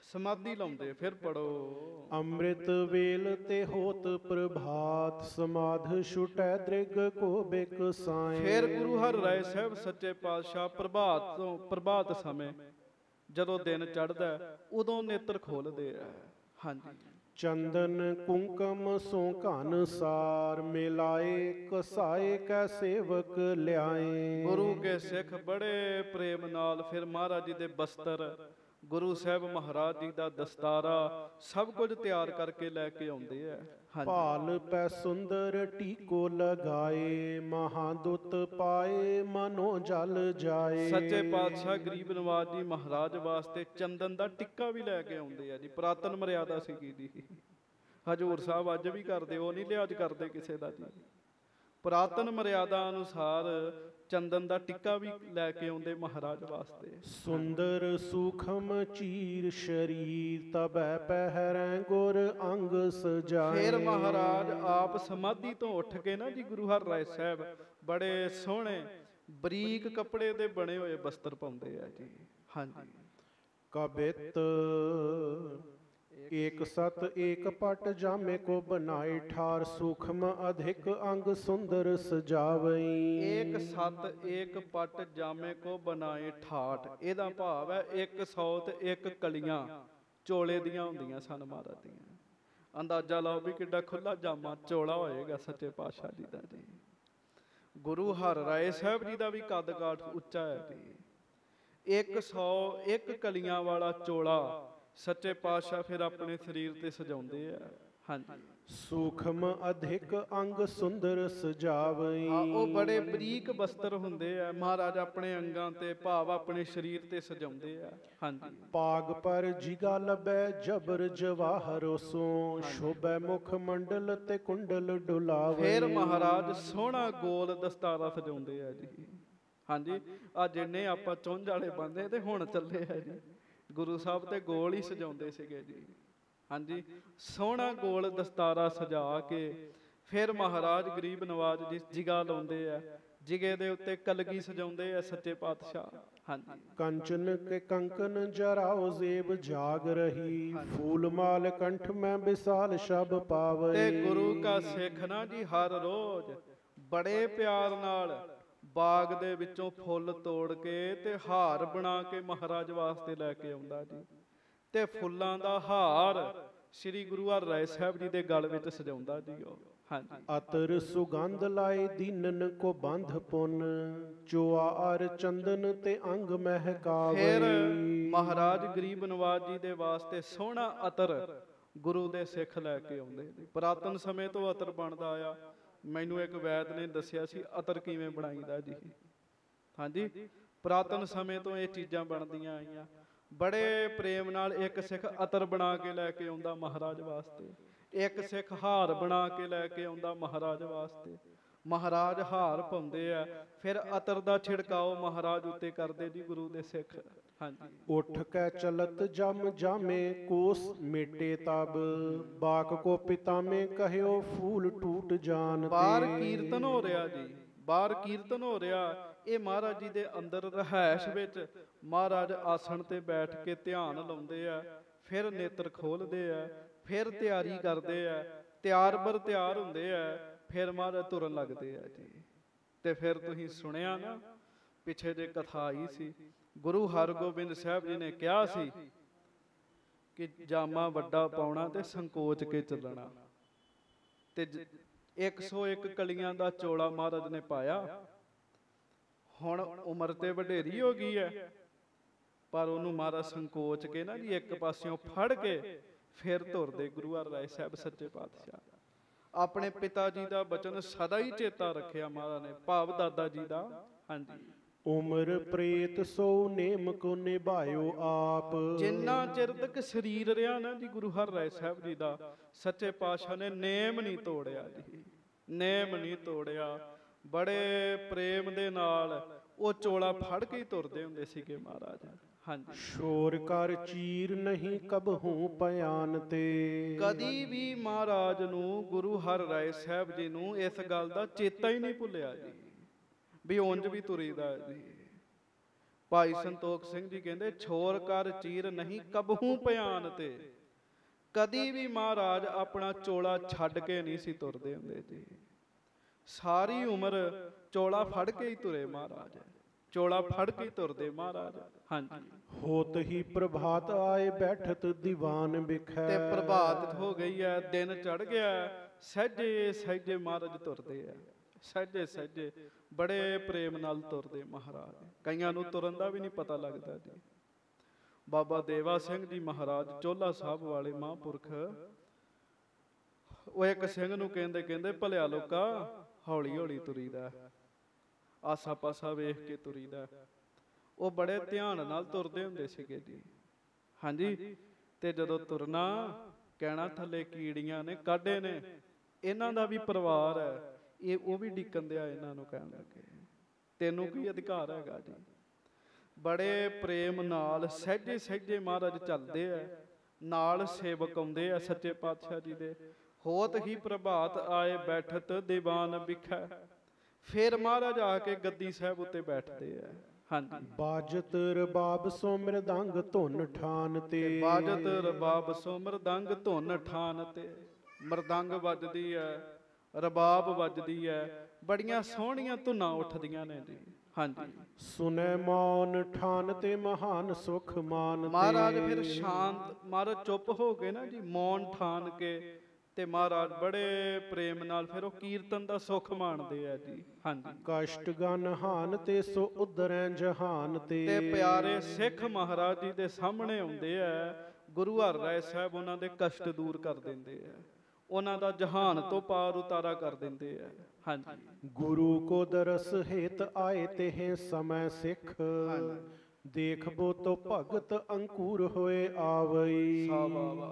ਸਮਾਧੀ ਲਾਉਂਦੇ। ਫਿਰ ਪੜੋ। ਅੰਮ੍ਰਿਤ ਵੇਲ ਤੇ ਹੋਤ ਪ੍ਰਭਾਤ, ਸਮਾਧ ਛੁਟੈ ਦ੍ਰਿਗ ਕੋ ਬਿਕਸਾਏ। ਫਿਰ ਗੁਰੂ ਹਰਿਰਾਏ ਸਾਹਿਬ ਸੱਚੇ ਪਾਤਸ਼ਾਹ ਪ੍ਰਭਾਤ ਤੋਂ, ਪ੍ਰਭਾਤ ਸਮੇਂ ਜਦੋਂ ਦਿਨ ਚੜ੍ਹਦਾ ਉਦੋਂ ਨੇਤਰ ਖੋਲਦੇ ਆ। ਹਾਂਜੀ, ਚੰਦਨ ਕੁੰਕਮ ਸੋ ਘਨ ਸਾਰ, ਮਿਲਾਏ ਕਸਾਏ ਕੈ ਸੇਵਕ ਲਿਆਏ। ਗੁਰੂ ਕੇ ਸਿੱਖ ਬੜੇ ਪ੍ਰੇਮ ਨਾਲ ਫਿਰ ਮਹਾਰਾਜ ਜੀ ਦੇ ਬਸਤਰ, ਗੁਰੂ ਸਾਹਿਬ ਮਹਾਰਾਜ ਜੀ ਦਾ ਦਸਤਾਰਾ, ਸਭ ਕੁਝ ਤਿਆਰ ਕਰਕੇ ਲੈ ਕੇ ਆਉਂਦੇ ਆ। ਭਾਲ ਪੈ ਸੁੰਦਰ ਟੀਕੋ ਲਗਾਏ, ਮਹਾਦੁੱਤ ਪਾਏ ਮਨੋ ਜਲ ਜਾਏ। ਸੱਚੇ ਪਾਤਸ਼ਾਹ ਗਰੀਬ ਨਵਾਜ ਜੀ ਮਹਾਰਾਜ ਵਾਸਤੇ ਚੰਦਨ ਦਾ ਟਿੱਕਾ ਵੀ ਲੈ ਕੇ ਆਉਂਦੇ ਆ ਜੀ। ਪੁਰਾਤਨ ਮਰਿਆਦਾ ਸੀਗੀ ਜੀ। ਹਜੂਰ ਸਾਹਿਬ ਅੱਜ ਵੀ ਕਰਦੇ, ਉਹ ਨਹੀਂ ਲਿਹਾਜ਼ ਕਰਦੇ ਕਿਸੇ ਦਾ ਜੀ। ਪੁਰਾਤਨ ਮਰਿਆਦਾ ਅਨੁਸਾਰ ਚੰਦਨ ਦਾ ਟਿੱਕਾ ਵੀ ਲੈ ਕੇ ਆਉਂਦੇ ਮਹਾਰਾਜ ਵਾਸਤੇ। ਸੁੰਦਰ ਸੂਖਮ ਚੀਰ ਸ਼ਰੀਰ, ਤਬੈ ਪਹਿਰੈ ਗੁਰ ਅੰਗ ਸਜਾਏ। ਫਿਰ ਮਹਾਰਾਜ ਆਪ ਸਮਾਧੀ ਤੋਂ ਉੱਠ ਕੇ ਨਾ ਜੀ, ਗੁਰੂ ਹਰਿਰਾਏ ਸਾਹਿਬ ਬੜੇ ਸੋਹਣੇ ਬਰੀਕ ਕੱਪੜੇ ਦੇ ਬਣੇ ਹੋਏ ਬਸਤਰ ਪਾਉਂਦੇ ਆ ਜੀ। ਹਾਂਜੀ, ਕਬਿਤ ਏਕ ਸਤ ਏਕ ਪਟ ਜਾਮੇ ਕੋ ਬਨਾਏ, ਠਾਰ ਸੂਖਮ ਅਧਿਕ ਅੰਗ ਸੁੰਦਰ ਸਜਾਵਈ। ਏਕ ਸਤ ਏਕ ਪਟ ਜਾਮੇ ਕੋ ਬਨਾਏ ਠਾਠ, ਇਹਦਾ ਭਾਵ ਹੈ 100 ਤੇ 1 ਕਲੀਆਂ ਚੋਲੇ ਦੀਆਂ ਹੁੰਦੀਆਂ ਸਨ ਮਹਾਰਾਜ ਦੀਆਂ। ਅੰਦਾਜ਼ਾ ਲਾਓ ਵੀ ਕਿੱਡਾ ਖੁੱਲਾ ਜਾਮਾ ਚੋਲਾ ਹੋਏਗਾ ਸੱਚੇ ਪਾਤਸ਼ਾਹ ਜੀ ਦਾ ਜੀ। ਗੁਰੂ ਹਰਿਰਾਏ ਸਾਹਿਬ ਜੀ ਦਾ ਵੀ ਕੱਦ ਕਾਠ ਉੱਚਾ ਹੈ ਜੀ। 101 ਕਲੀਆਂ ਵਾਲਾ ਚੋਲਾ ਸੱਚੇ ਪਾਤਸ਼ਾਹ ਫਿਰ ਆਪਣੇ ਸਰੀਰ ਤੇ ਸਜਾਉਂਦੇ ਆ। ਹਾਂਜੀ, ਸੂਖਮ ਅਧਿਕ ਅੰਗ ਸੁੰਦਰ ਸਜਾਵਈ। ਉਹ ਬੜੇ ਬਰੀਕ ਬਸਤਰ ਹੁੰਦੇ ਆ ਮਹਾਰਾਜ ਆਪਣੇ ਅੰਗਾਂ ਤੇ, ਭਾਵ ਆਪਣੇ ਸਰੀਰ ਤੇ ਸਜਾਉਂਦੇ ਆ। ਹਾਂਜੀ, ਪਾਗ ਪਰ ਜਿਗਾ ਲਬੈ ਜਬਰ ਜਵਾਹਰੋ ਸੋ, ਸ਼ੋਭੈ ਮੁਖ ਮੰਡਲ ਤੇ ਕੁੰਡਲ ਡੁਲਾਵੇ। ਫਿਰ ਮਹਾਰਾਜ ਸੋਹਣਾ ਗੋਲ ਦਸਤਾਰਾ ਸਜਾਉਂਦੇ ਆ ਜੀ। ਹਾਂਜੀ, ਆ ਜਿੰਨੇ ਆਪਾਂ ਚੁੰਝ ਵਾਲੇ ਬੰਦੇ ਤੇ ਹੁਣ ਚੱਲੇ ਆ ਜੀ। ਗੁਰੂ ਸਾਹਿਬ ਤੇ ਗੋਲ ਹੀ ਸਜਾਉਂਦੇ ਸੀਗੇ ਜੀ। ਹਾਂਜੀ, ਸੋਹਣਾ ਗੋਲ ਦਸਤਾਰਾ ਸਜਾ ਕੇ ਫਿਰ ਮਹਾਰਾਜ ਗਰੀਬ ਨਵਾਜ ਜੀ ਜਿਗਾ ਲਾਉਂਦੇ ਆ। ਜਿਗੇ ਦੇ ਉੱਤੇ ਕਲਗੀ ਸਜਾਉਂਦੇ ਆ ਸੱਚੇ ਪਾਤਸ਼ਾਹ। ਹਾਂਜੀ, ਕੰਚਨ ਕੇ ਕੰਕਨ ਜਰਾਓ ਜ਼ੇਬ ਜਾਗ ਰਹੀ, ਫੂਲ ਮਾਲ ਕੰਠ ਮੈਂ ਵਿਸਾਲ ਸ਼ਬ ਪਾਵੇ। ਤੇ ਗੁਰੂ ਕਾ ਸਿੱਖ ਨਾ ਜੀ ਹਰ ਰੋਜ਼ ਬੜੇ ਪਿਆਰ ਨਾਲ ਬਾਗ ਦੇ ਵਿੱਚੋਂ ਫੁੱਲ ਤੋੜ ਕੇ ਤੇ ਹਾਰ ਬਣਾ ਕੇ ਮਹਾਰਾਜ ਵਾਸਤੇ ਲੈ ਕੇ ਆਉਂਦਾ ਜੀ। ਤੇ ਫੁੱਲਾਂ ਦਾ ਹਾਰ ਸ੍ਰੀ ਗੁਰੂ ਹਰਿਰਾਏ ਸਾਹਿਬ ਜੀ ਦੇ ਗਲ ਵਿੱਚ ਸਜਾਉਂਦਾ ਜੀ ਉਹ। ਹਾਂਜੀ, ਅਤਰ ਸੁਗੰਧ ਲਾਏ ਦੀਨਨ ਕੋ ਬੰਧ ਪੁੰਨ, ਚੋਆ ਅਰ ਚੰਦਨ ਤੇ ਅੰਗ ਮਹਿਕਾਵੇ। ਫਿਰ ਮਹਾਰਾਜ ਗਰੀਬ ਨਵਾਜ ਜੀ ਦੇ ਵਾਸਤੇ ਸੋਹਣਾ ਅਤਰ ਗੁਰੂ ਦੇ ਸਿੱਖ ਲੈ ਕੇ ਆਉਂਦੇ ਨੇ। ਪੁਰਾਤਨ ਸਮੇਂ ਤੋਂ ਅਤਰ ਬਣਦਾ ਆਇਆ। ਮੈਨੂੰ ਇੱਕ ਵੈਦ ਨੇ ਦੱਸਿਆ ਸੀ ਅਤਰ ਕਿਵੇਂ ਬਣਾਈਦਾ ਜੀ। ਹਾਂਜੀ, ਪੁਰਾਤਨ ਸਮੇਂ ਤੋਂ ਇਹ ਚੀਜ਼ਾਂ ਬਣਦੀਆਂ ਆਈਆਂ। ਬੜੇ ਪ੍ਰੇਮ ਨਾਲ ਇੱਕ ਸਿੱਖ ਅਤਰ ਬਣਾ ਕੇ ਲੈ ਕੇ ਆਉਂਦਾ ਮਹਾਰਾਜ ਵਾਸਤੇ, ਇੱਕ ਸਿੱਖ ਹਾਰ ਬਣਾ ਕੇ ਲੈ ਕੇ ਆਉਂਦਾ ਮਹਾਰਾਜ ਵਾਸਤੇ। ਮਹਾਰਾਜ ਹਾਰ ਪਾਉਂਦੇ ਆ, ਫਿਰ ਅਤਰ ਦਾ ਛਿੜਕਾਓ ਮਹਾਰਾਜ ਉੱਤੇ ਕਰਦੇ ਜੀ ਗੁਰੂ ਦੇ ਸਿੱਖ। ਹਾਂਜੀ। ਉਠ ਕੈ ਚਲਤ ਜਮ ਜਾਮੇ ਕੋਸ ਮੇਟੇ ਤਬ ਬਾਕ ਕੋ ਪਿਤਾਮੇ ਕਹਿਓ ਫੂਲ ਟੂਟ ਜਾਨ ਬਾਹਰ ਕੀਰਤਨ ਹੋ ਰਿਹਾ ਜੀ, ਬਾਹਰ ਕੀਰਤਨ ਹੋ ਰਿਹਾ। ਇਹ ਮਹਾਰਾਜ ਜੀ ਦੇ ਅੰਦਰ ਰਹਿائش ਵਿੱਚ ਮਹਾਰਾਜ ਆਸਣ ਤੇ ਬੈਠ ਕੇ ਧਿਆਨ ਲਾਉਂਦੇ ਆ, ਫਿਰ ਨੇਤਰ ਖੋਲਦੇ ਆ, ਫਿਰ ਤਿਆਰੀ ਕਰਦੇ ਆ, ਤਿਆਰ ਬਰ ਤਿਆਰ ਹੁੰਦੇ ਆ, ਫਿਰ ਮਹਾਰਾਜ ਤੁਰਨ ਲੱਗਦੇ ਆ ਜੀ। ਤੇ ਫਿਰ ਤੁਸੀਂ ਸੁਣਿਆ ਨਾ, ਪਿੱਛੇ ਜੇ ਕਥਾ ਆਈ ਸੀ, ਗੁਰੂ ਹਰਗੋਬਿੰਦ ਸਾਹਿਬ ਜੀ ਨੇ ਕਿਹਾ ਸੀ ਕਿ ਜਾਮਾ ਵੱਡਾ ਪਾਉਣਾ ਤੇ ਸੰਕੋਚ ਕੇ ਚੱਲਣਾ। ਤੇ 101 ਕਲੀਆਂ ਦਾ ਚੋਲਾ ਮਹਾਰਾਜ ਨੇ ਪਾਇਆ। ਹੁਣ ਉਮਰ ਤੇ ਵਡੇਰੀ ਹੋ ਗਈ ਹੈ, ਪਰ ਉਹਨੂੰ ਮਹਾਰਾਜ ਸੰਕੋਚ ਕੇ ਨਾ ਜੀ ਇੱਕ ਪਾਸਿਓਂ ਫੜ ਕੇ ਫਿਰ ਤੁਰਦੇ ਗੁਰੂ ਹਰਿਰਾਏ ਸਾਹਿਬ ਸੱਚੇ ਪਾਤਸ਼ਾਹ। ਆਪਣੇ ਪਿਤਾ ਜੀ ਦਾ ਬਚਨ ਸਦਾ ਹੀ ਚੇਤਾ ਰੱਖਿਆ ਮਹਾਰਾਜ ਨੇ, ਭਾਵ ਦਾਦਾ ਜੀ ਦਾ। ਹਾਂਜੀ। ਉਮਰ ਪ੍ਰੇਤ ਸੋ ਨੇਮ ਕੋ ਨਿਭਾਇਓ ਆਪ। ਜਿੰਨਾ ਚਿਰ ਤੱਕ ਸਰੀਰ ਰਿਹਾ ਨਾ ਜੀ ਗੁਰੂ ਹਰਿਰਾਏ ਸਾਹਿਬ ਜੀ ਦਾ, ਸੱਚੇ ਪਾਤਸ਼ਾਹ ਨੇ ਨੇਮ ਨਹੀਂ ਤੋੜਿਆ ਜੀ, ਨੇਮ ਨਹੀਂ ਤੋੜਿਆ। ਬੜੇ ਪ੍ਰੇਮ ਦੇ ਨਾਲ ਉਹ ਚੋਲਾ ਫੜ ਕੇ ਹੀ ਤੁਰਦੇ ਹੁੰਦੇ ਸੀਗੇ ਮਹਾਰਾਜ। ਹਾਂਜੀ। ਸ਼ੋਰ ਕਰ ਚੀਰ ਨਹੀਂ ਕਬਹੂ ਪਿਆਨ ਤੇ। ਕਦੀ ਵੀ ਮਹਾਰਾਜ ਨੂੰ, ਗੁਰੂ ਹਰਿਰਾਏ ਸਾਹਿਬ ਜੀ ਨੂੰ ਇਸ ਗੱਲ ਦਾ ਚੇਤਾ ਹੀ ਨਹੀਂ ਭੁੱਲਿਆ ਜੀ ਵੀ ਉਂਝ ਵੀ ਤੁਰੀਦਾ ਜੀ। ਭਾਈ ਸੰਤੋਖ ਸਿੰਘ ਜੀ ਕਹਿੰਦੇ, ਛੋਰ ਕਰ ਚੀਰ ਨਹੀਂ ਕਬਹੂ ਪਿਆਨ ਤੇ। ਕਦੀ ਵੀ ਮਹਾਰਾਜ ਆਪਣਾ ਚੋਲਾ ਛੱਡ ਕੇ ਨਹੀਂ ਸੀ ਤੁਰਦੇ ਹੁੰਦੇ ਜੀ। ਸਾਰੀ ਉਮਰ ਚੋਲਾ ਫੜ ਕੇ ਹੀ ਤੁਰੇ ਮਹਾਰਾਜ, ਚੋਲਾ ਫੜ ਕੇ ਹੀ ਤੁਰਦੇ ਮਹਾਰਾਜ। ਹਾਂਜੀ। ਹੋਤ ਹੀ ਪ੍ਰਭਾਤ ਆਏ ਬੈਠਤ ਦੀਵਾਨ ਬਿਖੈ। ਤੇ ਪ੍ਰਭਾਤ ਹੋ ਗਈ ਹੈ, ਦਿਨ ਚੜ ਗਿਆ, ਸਹਿਜੇ ਸਹਿਜੇ ਮਹਾਰਾਜ ਤੁਰਦੇ ਆ, ਸਹਿਜੇ ਸਹਿਜੇ ਬੜੇ ਪ੍ਰੇਮ ਨਾਲ ਤੁਰਦੇ ਮਹਾਰਾਜ। ਕਈਆਂ ਨੂੰ ਤੁਰਨ ਦਾ ਵੀ ਨਹੀਂ ਪਤਾ ਲੱਗਦਾ ਜੀ। ਬਾਬਾ ਦੇਵਾ ਸਿੰਘ ਜੀ ਮਹਾਰਾਜ ਚੋਲਾ ਸਾਹਿਬ ਵਾਲੇ ਮਹਾਂਪੁਰਖ, ਉਹ ਇੱਕ ਸਿੰਘ ਨੂੰ ਕਹਿੰਦੇ, ਕਹਿੰਦੇ ਭਲਿਆ ਲੋਕਾ ਹੌਲੀ ਹੌਲੀ ਤੁਰੀਦਾ, ਆਸਾ ਪਾਸਾ ਵੇਖ ਕੇ ਤੁਰੀਦਾ। ਉਹ ਬੜੇ ਧਿਆਨ ਨਾਲ ਤੁਰਦੇ ਹੁੰਦੇ ਸੀਗੇ ਜੀ। ਹਾਂਜੀ। ਤੇ ਜਦੋਂ ਤੁਰਨਾ, ਕਹਿਣਾ ਥੱਲੇ ਕੀੜੀਆਂ ਨੇ ਕਾਢੇ ਨੇ, ਇਹਨਾਂ ਦਾ ਵੀ ਪਰਿਵਾਰ ਹੈ, ਇਹ ਉਹ ਵੀ ਡਿੱਕਣ ਦਿਆ ਇਹਨਾਂ ਨੂੰ। ਕਹਿਣ ਲੱਗੇ, ਤੈਨੂੰ ਕੀ ਅਧਿਕਾਰ ਹੈਗਾ ਜੀ। ਬੜੇ ਪ੍ਰੇਮ ਨਾਲ ਸਹਿਜੇ ਸਹਿਜੇ ਮਹਾਰਾਜ ਚੱਲਦੇ ਆ, ਨਾਲ ਸੇਵਕ ਆਉਂਦੇ ਆ ਸੱਚੇ ਪਾਤਸ਼ਾਹ ਜੀ ਦੇ। ਹੋਤ ਹੀ ਪ੍ਰਭਾਤ ਆਏ ਬੈਠਤ ਦੀਵਾਨ ਬਿਖੈ। ਫਿਰ ਮਹਾਰਾਜ ਆ ਕੇ ਗੱਦੀ ਸਾਹਿਬ ਉੱਤੇ ਬੈਠਦੇ ਆ। ਹਾਂਜੀ। ਬਾਜਤ ਰਬਾਬ ਸੋ ਮ੍ਰਿਦੰਗ ਧੁਨ ਠਾਨ ਤੇ। ਬਾਜਤ ਰਬਾਬ ਸੋ ਮ੍ਰਿਦੰਗ ਧੁਨ ਠਾਨ ਤੇ। ਮ੍ਰਿਦੰਗ ਵੱਜਦੀ ਹੈ, ਰਬਾਬ ਵੱਜਦੀ ਹੈ, ਬੜੀਆਂ ਸੋਹਣੀਆਂ ਧੁਨਾਂ ਉੱਠਦੀਆਂ ਨੇ ਜੀ। ਹਾਂਜੀ। ਸੁਨੈ ਮੌਨ ਠਾਨ ਤੇ ਮਹਾਨ ਸੁਖ ਮਾਨ ਤੇ। ਮਹਾਰਾਜ ਫਿਰ ਸ਼ਾਂਤ, ਮਹਾਰਾਜ ਚੁੱਪ ਹੋ ਕੇ ਨਾ ਜੀ, ਮੌਨ ਠਾਨ ਕੇ, ਤੇ ਮਹਾਰਾਜ ਬੜੇ ਪ੍ਰੇਮ ਨਾਲ ਫਿਰ ਉਹ ਕੀਰਤਨ ਦਾ ਸੁੱਖ ਮਾਣਦੇ ਆ ਜੀ। ਹਾਂਜੀ। ਕਸ਼ਟ ਗਨ ਹਾਨ ਤੇ ਸੋ ਉਧਰੈ ਜਹਾਨ ਤੇ। ਤੇ ਪਿਆਰੇ ਸਿੱਖ ਮਹਾਰਾਜ ਜੀ ਦੇ ਸਾਹਮਣੇ ਆਉਂਦੇ ਆ, ਗੁਰੂ ਹਰਿਰਾਏ ਸਾਹਿਬ ਉਹਨਾਂ ਦੇ ਕਸ਼ਟ ਦੂਰ ਕਰ ਦਿੰਦੇ ਆ, ਉਹਨਾਂ ਦਾ ਜਹਾਨ ਤੋਂ ਪਾਰ ਉਤਾਰਾ ਕਰ ਦਿੰਦੇ ਆ। ਹਾਂਜੀ। ਗੁਰੂ ਕੋ ਦਰਸ ਹੇਤ ਆਏ ਤੇ ਸਮੈ ਸਿੱਖ। ਦੇਖਬੋ ਤੋ ਭਗਤ ਅੰਕੁਰ ਹੋਏ ਆਵਈ।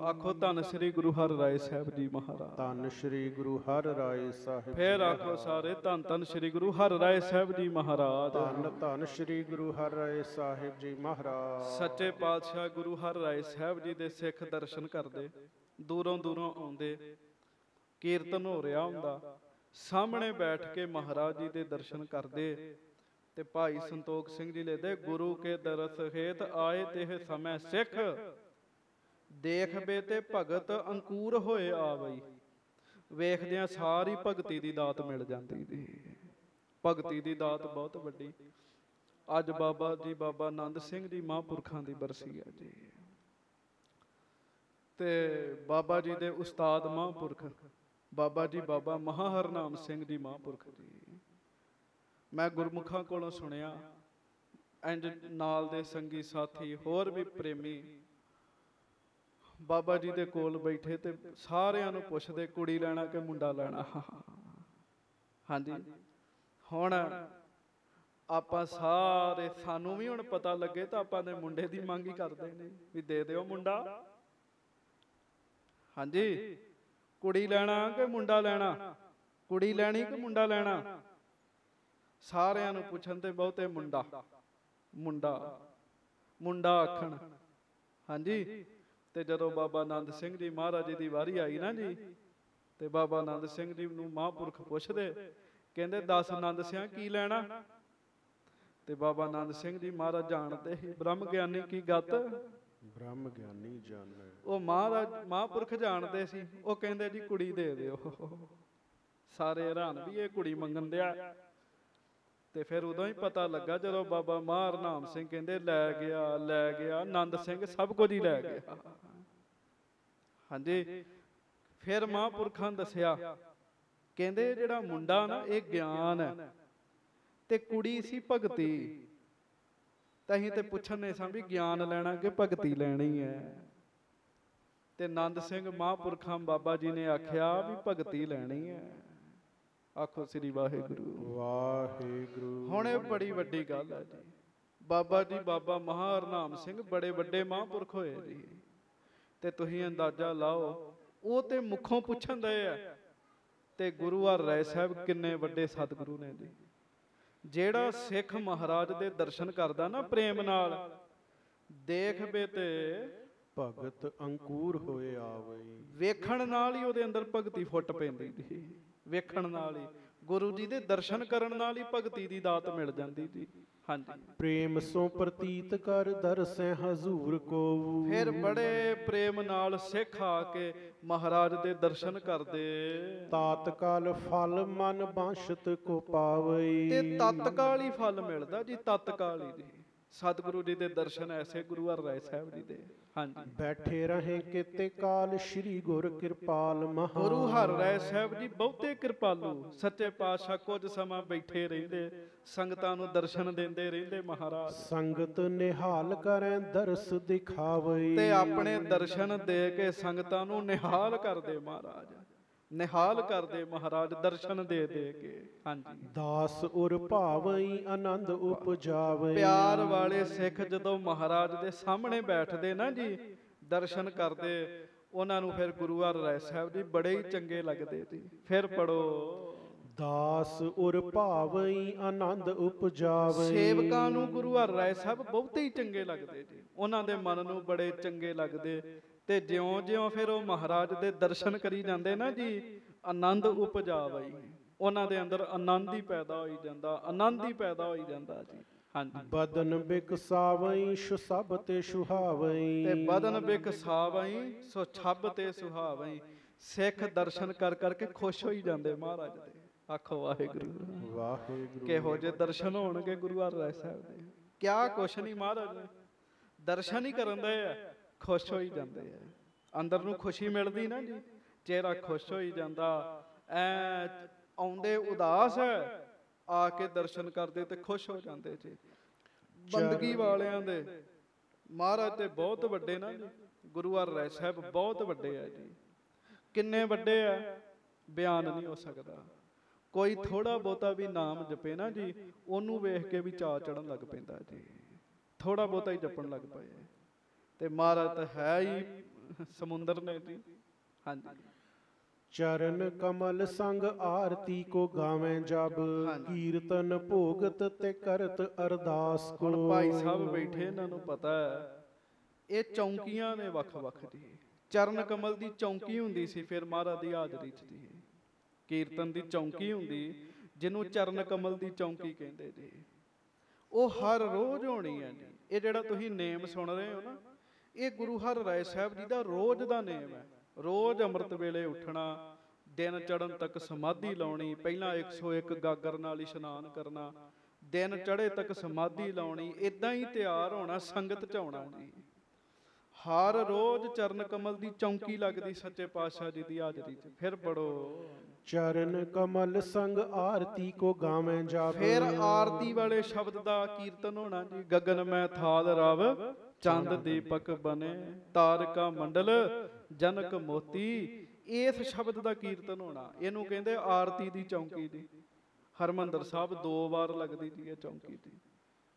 ਆਖੋ ਧੰਨ ਸ੍ਰੀ ਗੁਰੂ ਹਰਿਰਾਏ ਸਾਹਿਬ ਜੀ ਮਹਾਰਾਜ। ਧੰਨ ਸ੍ਰੀ ਗੁਰੂ ਹਰਿਰਾਏ ਸਾਹਿਬ। ਫੇਰ ਆਖੋ ਸਾਰੇ, ਧੰਨ ਧੰਨ ਸ੍ਰੀ ਗੁਰੂ ਹਰਿਰਾਏ ਸਾਹਿਬ ਜੀ ਮਹਾਰਾਜ। ਧੰਨ ਧੰਨ ਸ੍ਰੀ ਗੁਰੂ ਹਰਿਰਾਏ ਸਾਹਿਬ ਜੀ ਮਹਾਰਾਜ। ਸੱਚੇ ਪਾਤਸ਼ਾਹ ਗੁਰੂ ਹਰਿਰਾਏ ਸਾਹਿਬ ਜੀ ਦੇ ਸਿੱਖ ਦਰਸ਼ਨ ਕਰਦੇ, ਦੂਰੋਂ ਦੂਰੋਂ ਆਉਂਦੇ, ਕੀਰਤਨ ਹੋ ਰਿਹਾ ਹੁੰਦਾ, ਸਾਹਮਣੇ ਬੈਠ ਕੇ ਮਹਾਰਾਜ ਜੀ ਦੇ ਦਰਸ਼ਨ ਕਰਦੇ। ਤੇ ਭਾਈ ਸੰਤੋਖ ਸਿੰਘ ਜੀ ਲਿਖਦੇ, ਗੁਰੂ ਕੇ ਦਰਸ ਹੇਤ ਆਏ ਤੇ ਸਮੈ ਸਿੱਖ। ਦੇਖਬੇ ਤੇ ਭਗਤ ਅੰਕੁਰ ਹੋਏ ਆਵਈ। ਵੇਖਦਿਆਂ ਸਾਰੀ ਭਗਤੀ ਦੀ ਦਾਤ ਮਿਲ ਜਾਂਦੀ ਜੀ। ਭਗਤੀ ਦੀ ਦਾਤ ਬਹੁਤ ਵੱਡੀ। ਅੱਜ ਬਾਬਾ ਜੀ, ਬਾਬਾ ਆਨੰਦ ਸਿੰਘ ਜੀ ਮਹਾਂਪੁਰਖਾਂ ਦੀ ਬਰਸੀ ਹੈ ਜੀ। ਤੇ ਬਾਬਾ ਜੀ ਦੇ ਉਸਤਾਦ ਮਹਾਂਪੁਰਖ ਬਾਬਾ ਜੀ ਬਾਬਾ ਮਹਾ ਹਰਨਾਮ ਸਿੰਘ ਜੀ ਮਹਾਂਪੁਰਖ ਜੀ। ਮੈਂ ਗੁਰਮੁਖਾਂ ਕੋਲੋਂ ਸੁਣਿਆ, ਇੰਜ ਨਾਲ ਦੇ ਸੰਗੀ ਸਾਥੀ ਹੋਰ ਵੀ ਪ੍ਰੇਮੀ ਬਾਬਾ ਜੀ ਦੇ ਕੋਲ ਬੈਠੇ ਤੇ ਸਾਰਿਆਂ ਨੂੰ ਪੁੱਛਦੇ, ਕੁੜੀ ਲੈਣਾ ਕਿ ਮੁੰਡਾ ਲੈਣਾ। ਹਾਂਜੀ। ਹੁਣ ਆਪਾਂ ਸਾਰੇ, ਸਾਨੂੰ ਵੀ ਹੁਣ ਪਤਾ ਲੱਗੇ ਤਾਂ ਆਪਾਂ ਦੇ ਮੁੰਡੇ ਦੀ ਮੰਗ ਹੀ ਕਰਦੇ ਨੇ ਵੀ ਦੇ ਦਿਓ ਮੁੰਡਾ। ਹਾਂਜੀ। ਕੁੜੀ ਲੈਣਾ ਕਿ ਮੁੰਡਾ ਲੈਣਾ, ਕੁੜੀ ਲੈਣੀ ਕਿ ਮੁੰਡਾ ਲੈਣਾ। ਸਾਰਿਆਂ ਨੂੰ ਪੁੱਛਣ ਤੇ ਬਹੁਤੇ ਮੁੰਡਾ ਮੁੰਡਾ। ਮੁੰਡਾ ਆਖਣ। ਹਾਂਜੀ, ਤੇ ਜਦੋਂ ਬਾਬਾ ਆਨੰਦ ਸਿੰਘ ਜੀ ਮਹਾਰਾਜ ਜੀ ਦੀ ਵਾਰੀ ਆਈ ਨਾ ਜੀ, ਤੇ ਬਾਬਾ ਆਨੰਦ ਸਿੰਘ ਜੀ ਨੂੰ ਮਹਾਂਪੁਰਖ ਪੁੱਛਦੇ, ਕਹਿੰਦੇ ਦੱਸ ਆਨੰਦ ਸਿਆਂ ਕੀ ਲੈਣਾ। ਤੇ ਬਾਬਾ ਆਨੰਦ ਸਿੰਘ ਜੀ ਮਹਾਰਾਜ ਜਾਣਦੇ ਸੀ ਬ੍ਰਹਮ ਗਿਆਨੀ ਕੀ ਗਤ, ਬ੍ਰਹਮ ਗਿਆਨੀ ਜਾਣੈ। ਉਹ ਮਹਾਰਾਜ ਮਹਾਂਪੁਰਖ ਜਾਣਦੇ ਸੀ। ਉਹ ਕਹਿੰਦੇ ਜੀ ਕੁੜੀ ਦੇ ਦਿਓ। ਸਾਰੇ ਹੈਰਾਨ ਵੀ ਇਹ ਕੁੜੀ ਮੰਗਣ ਦਿਆ। ਤੇ ਫਿਰ ਉਦੋਂ ਹੀ ਪਤਾ ਲੱਗਾ ਜਦੋਂ ਬਾਬਾ ਮਹਾਰ ਨਾਮ ਸਿੰਘ ਕਹਿੰਦੇ ਲੈ ਗਿਆ, ਲੈ ਗਿਆ, ਆਨੰਦ ਸਿੰਘ ਸਭ ਕੁਝ ਹੀ ਲੈ ਗਿਆ। ਹਾਂਜੀ, ਫਿਰ ਮਹਾਂਪੁਰਖਾਂ ਦੱਸਿਆ, ਕਹਿੰਦੇ ਜਿਹੜਾ ਮੁੰਡਾ ਨਾ ਇਹ ਗਿਆਨ ਹੈ ਤੇ ਕੁੜੀ ਸੀ ਭਗਤੀ। ਤਾਂ ਅਸੀਂ ਤੇ ਪੁੱਛਣੇ ਸਾਂ ਵੀ ਗਿਆਨ ਲੈਣਾ ਕਿ ਭਗਤੀ ਲੈਣੀ ਹੈ। ਤੇ ਆਨੰਦ ਸਿੰਘ ਮਹਾਂਪੁਰਖਾਂ ਬਾਬਾ ਜੀ ਨੇ ਆਖਿਆ ਵੀ ਭਗਤੀ ਲੈਣੀ ਹੈ। ਆਖੋ ਸ੍ਰੀ ਵਾਹਿਗੁਰੂ ਵਾਹਿਗੁਰੂ। ਹੁਣ ਇਹ ਬੜੀ ਵੱਡੀ ਗੱਲ ਹੈ ਜੀ। ਬਾਬਾ ਜੀ ਬਾਬਾ ਮਹਾਰਨਾਮ ਸਿੰਘ ਬੜੇ ਵੱਡੇ ਮਹਾਂਪੁਰਖ ਹੋਏ ਜੀ। ਤੇ ਤੁਸੀਂ ਅੰਦਾਜ਼ਾ ਲਾਓ, ਉਹ ਤੇ ਮੁੱਖੋਂ ਪੁੱਛਣ ਦੇ ਆ। ਤੇ ਗੁਰੂ ਹਰਿ ਰਾਏ ਸਾਹਿਬ ਕਿੰਨੇ ਵੱਡੇ ਸਤਿਗੁਰੂ ਨੇ ਜੀ। ਜਿਹੜਾ ਸਿੱਖ ਮਹਾਰਾਜ ਦੇ ਦਰਸ਼ਨ ਕਰਦਾ ਨਾ ਪ੍ਰੇਮ ਨਾਲ, ਦੇਖ ਬੇ ਤੇ ਭਗਤ ਅੰਕੁਰ ਹੋਏ ਆਵਈ। ਵੇਖਣ ਨਾਲ ਹੀ ਉਹਦੇ ਅੰਦਰ ਭਗਤੀ ਫੁੱਟ ਪੈਂਦੀ ਜੀ। ਵੇਖਣ ਨਾਲ ਹੀ, ਗੁਰੂ ਜੀ ਦੇ ਦਰਸ਼ਨ ਕਰਨ ਨਾਲ ਹੀ ਭਗਤੀ ਦੀ ਦਾਤ ਮਿਲ ਜਾਂਦੀ ਜੀ। ਹਾਂਜੀ, ਪ੍ਰੇਮ ਸੋ ਪ੍ਰਤੀਤ ਕਰ ਦਰਸੈ ਹਜ਼ੂਰ ਕੋ। ਫਿਰ ਬੜੇ ਪ੍ਰੇਮ ਨਾਲ ਸਿੱਖ ਆ ਕੇ ਮਹਾਰਾਜ ਦੇ ਦਰਸ਼ਨ ਕਰਦੇ। ਤਾਤਕਾਲ ਫਲ ਮਨ ਬਾਂਛਤ ਕੋ ਪਾਵਈ। ਤੇ ਤਤਕਾਲ ਹੀ ਫਲ ਮਿਲਦਾ ਜੀ, ਤਤਕਾਲ ਹੀ ਜੀ। ਸਤਿਗੁਰੂ ਜੀ ਦੇ ਦਰਸ਼ਨ ਐਸੇ ਗੁਰੂ ਹਰਿ ਰਾਏ ਸਾਹਿਬ ਜੀ ਦੇ। ਹਾਂਜੀ, ਬੈਠੇ ਰਹੇ ਕਿਤੇ ਕਾਲ ਸ੍ਰੀ ਗੁਰ ਕਿਰਪਾਲ ਮਹਾ। ਗੁਰੂ ਹਰਿ ਰਾਏ ਸਾਹਿਬ ਜੀ ਬਹੁਤੇ ਕਿਰਪਾਲੂ ਸੱਚੇ ਪਾਤਸ਼ਾਹ। ਕੁਝ ਸਮਾਂ ਬੈਠੇ ਰਹਿੰਦੇ, ਸੰਗਤਾਂ ਨੂੰ ਦਰਸ਼ਨ ਦਿੰਦੇ ਰਹਿੰਦੇ ਮਹਾਰਾਜ। ਸੰਗਤ ਨਿਹਾਲ ਕਰੈ ਦਰਸ ਦਿਖਾਵਈ। ਤੇ ਆਪਣੇ ਦਰਸ਼ਨ ਦੇ ਕੇ ਸੰਗਤਾਂ ਨੂੰ ਨਿਹਾਲ ਕਰਦੇ ਮਹਾਰਾਜ, ਨਿਹਾਲ ਕਰਦੇ ਮਹਾਰਾਜ ਦਰਸ਼ਨ ਦੇ ਦੇ ਕੇ। ਹਾਂਜੀ, ਦਾਸ ਉਰ ਭਾਵਈ ਆਨੰਦ ਉਪਜਾਵਈ। ਪਿਆਰ ਵਾਲੇ ਸਿੱਖ ਜਦੋਂ ਮਹਾਰਾਜ ਦੇ ਸਾਹਮਣੇ ਬੈਠਦੇ ਨਾ ਜੀ, ਦਰਸ਼ਨ ਕਰਦੇ, ਉਹਨਾਂ ਨੂੰ ਫਿਰ ਗੁਰੂ ਹਰਿ ਰਾਏ ਸਾਹਿਬ ਜੀ ਬੜੇ ਹੀ ਚੰਗੇ ਲੱਗਦੇ ਜੀ। ਫਿਰ ਪੜੋ, ਦਾਸ ਉਰ ਭਾਵਈ ਆਨੰਦ ਉਪਜਾਵਈ। ਸੇਵਕਾਂ ਨੂੰ ਗੁਰੂ ਹਰਿ ਰਾਏ ਸਾਹਿਬ ਬਹੁਤੇ ਹੀ ਚੰਗੇ ਲੱਗਦੇ ਜੀ। ਉਹਨਾਂ ਦੇ ਮਨ ਨੂੰ ਬੜੇ ਚੰਗੇ ਲੱਗਦੇ। ਤੇ ਜਿਉਂ-ਜਿਉਂ ਫਿਰ ਉਹ ਮਹਾਰਾਜ ਦੇ ਦਰਸ਼ਨ ਕਰੀ ਜਾਂਦੇ ਨਾ ਜੀ, ਆਨੰਦ ਉਪਜਾਵਈ। ਉਹਨਾਂ ਦੇ ਅੰਦਰ ਆਨੰਦ ਹੀ ਪੈਦਾ ਹੋਈ ਜਾਂਦਾ, ਆਨੰਦ ਹੀ ਪੈਦਾ ਹੋਈ ਜਾਂਦਾ ਜੀ। ਹਾਂਜੀ, ਬਦਨ ਬਿਕਸਾਵਈ ਸੋ ਸਭ ਤੇ ਸੁਹਾਵਈ। ਤੇ ਬਦਨ ਬਿਕਸਾਵਈ ਸੋ ਛੱਬ ਤੇ ਸੁਹਾਵਈ। ਸਿੱਖ ਦਰਸ਼ਨ ਕਰ ਕਰਕੇ ਖੁਸ਼ ਹੋਈ ਜਾਂਦੇ ਮਹਾਰਾਜ ਦੇ। ਆਖੋ ਵਾਹਿਗੁਰੂ ਵਾਹਿਗੁਰੂ। ਕਿਹੋ ਜਿਹੇ ਦਰਸ਼ਨ ਹੋਣਗੇ ਗੁਰੂ ਹਰਿ ਰਾਏ ਸਾਹਿਬ ਦੇ। ਕਿਆ ਕੁਛ ਨਹੀਂ, ਮਹਾਰਾਜ ਦਰਸ਼ਨ ਹੀ ਕਰਨ ਦੇ ਆ, ਖੁਸ਼ ਹੋਈ ਜਾਂਦੇ ਆ। ਅੰਦਰ ਨੂੰ ਖੁਸ਼ੀ ਮਿਲਦੀ ਨਾ ਜੀ, ਚਿਹਰਾ ਖੁਸ਼ ਹੋਈ ਜਾਂਦਾ। ਐ ਆਉਂਦੇ ਉਦਾਸ ਹੈ, ਆ ਕੇ ਦਰਸ਼ਨ ਕਰਦੇ ਤੇ ਖੁਸ਼ ਹੋ ਜਾਂਦੇ ਜੀ। ਬੰਦਗੀ ਵਾਲਿਆਂ ਦੇ ਮਹਾਰਾਜ ਤੇ ਬਹੁਤ ਵੱਡੇ ਨਾ ਜੀ। ਗੁਰੂ ਹਰਿ ਰਾਏ ਸਾਹਿਬ ਬਹੁਤ ਵੱਡੇ ਆ ਜੀ। ਕਿੰਨੇ ਵੱਡੇ ਆ ਬਿਆਨ ਨਹੀਂ ਹੋ ਸਕਦਾ। ਕੋਈ ਥੋੜਾ ਬਹੁਤਾ ਵੀ ਨਾਮ ਜਪੇ ਨਾ ਜੀ, ਉਹਨੂੰ ਵੇਖ ਕੇ ਵੀ ਚਾਅ ਚੜਨ ਲੱਗ ਪੈਂਦਾ ਜੀ। ਥੋੜਾ ਬਹੁਤਾ ਹੀ ਜਪਣ ਲੱਗ ਪਏ। ਤੇ ਮਹਾਰਾਜ ਤਾਂ ਹੈ ਹੀ ਸਮੁੰਦਰ ਨੇ ਜੀ। ਹਾਂਜੀ, ਚਰਨ ਕਮਲ ਸੰਗ ਆਰਤੀ ਕੋ ਗਾਵੇਂ ਜਬ। ਕੀਰਤਨ ਭੋਗਤ ਤੇ ਕਰਤ ਅਰਦਾਸ ਕੋ। ਹੁਣ ਭਾਈ ਸਾਹਿਬ ਬੈਠੇ, ਇਹਨਾਂ ਨੂੰ ਪਤਾ ਹੈ ਇਹ ਚੌਂਕੀਆਂ ਨੇ ਵੱਖ-ਵੱਖ ਜੀ। ਚਰਨ ਕਮਲ ਦੀ ਚੌਂਕੀ ਹੁੰਦੀ ਸੀ ਫਿਰ ਮਹਾਰਾਜ ਦੀ ਹਾਜ਼ਰੀ ਚ ਜੀ। ਕੀਰਤਨ ਦੀ ਚੌਂਕੀ ਹੁੰਦੀ, ਜਿਹਨੂੰ ਚਰਨ ਕਮਲ ਦੀ ਚੌਂਕੀ ਕਹਿੰਦੇ ਜੀ। ਉਹ ਹਰ ਰੋਜ਼ ਹੋਣੀ ਹੈ ਜੀ। ਇਹ ਜਿਹੜਾ ਤੁਸੀਂ ਨੇਮ ਸੁਣ ਰਹੇ ਹੋ ਨਾ, ਇਹ ਗੁਰੂ ਹਰਿ ਰਾਏ ਸਾਹਿਬ ਜੀ ਦਾ ਰੋਜ਼ ਦਾ ਨੇਮ ਹੈ। ਰੋਜ਼ ਅੰਮ੍ਰਿਤ ਵੇਲੇ ਉੱਠਣਾ, ਦਿਨ ਚੜ੍ਹਨ ਤੱਕ ਸਮਾਧੀ ਲਾਉਣੀ। ਪਹਿਲਾਂ 101 ਗਾਗਰ ਨਾਲ ਇਸ਼ਨਾਨ ਕਰਨਾ, ਦਿਨ ਚੜ੍ਹੇ ਤੱਕ ਸਮਾਧੀ ਲਾਉਣੀ। ਇਦਾਂ ਹੀ ਤਿਆਰ ਹੋਣਾ, ਸੰਗਤ ਚ ਆਉਣਾ ਜੀ। ਹਰ ਰੋਜ਼ ਚਰਨ ਕਮਲ ਦੀ ਚੌਂਕੀ ਲੱਗਦੀ ਸੱਚੇ ਪਾਤਸ਼ਾਹ ਜੀ ਦੀ ਹਾਜ਼ਰੀ ਚ। ਫਿਰ ਪੜੋ, ਚਰਨ ਕਮਲ ਸੰਗ ਆਰਤੀ ਕੋ ਗਾਵੇਂ ਜਬ। ਫਿਰ ਆਰਤੀ ਵਾਲੇ ਸ਼ਬਦ ਦਾ ਕੀਰਤਨ ਹੋਣਾ ਜੀ। ਗਗਨ ਮੈਂ ਥਾਲ ਰਵ ਚੰਦ ਦੀਪਕ ਬਨੇ, ਤਾਰਕਾ ਮੰਡਲ ਜਨਕ ਮੋਤੀ। ਇਸ ਸ਼ਬਦ ਦਾ ਕੀਰਤਨ ਹੋਣਾ। ਇਹਨੂੰ ਕਹਿੰਦੇ ਆਰਤੀ ਦੀ ਚੌਂਕੀ ਜੀ। ਹਰਮੰਦਰ ਸਾਹਿਬ 2 ਵਾਰ ਲੱਗਦੀ ਜੀ ਇਹ ਚੌਂਕੀ ਜੀ।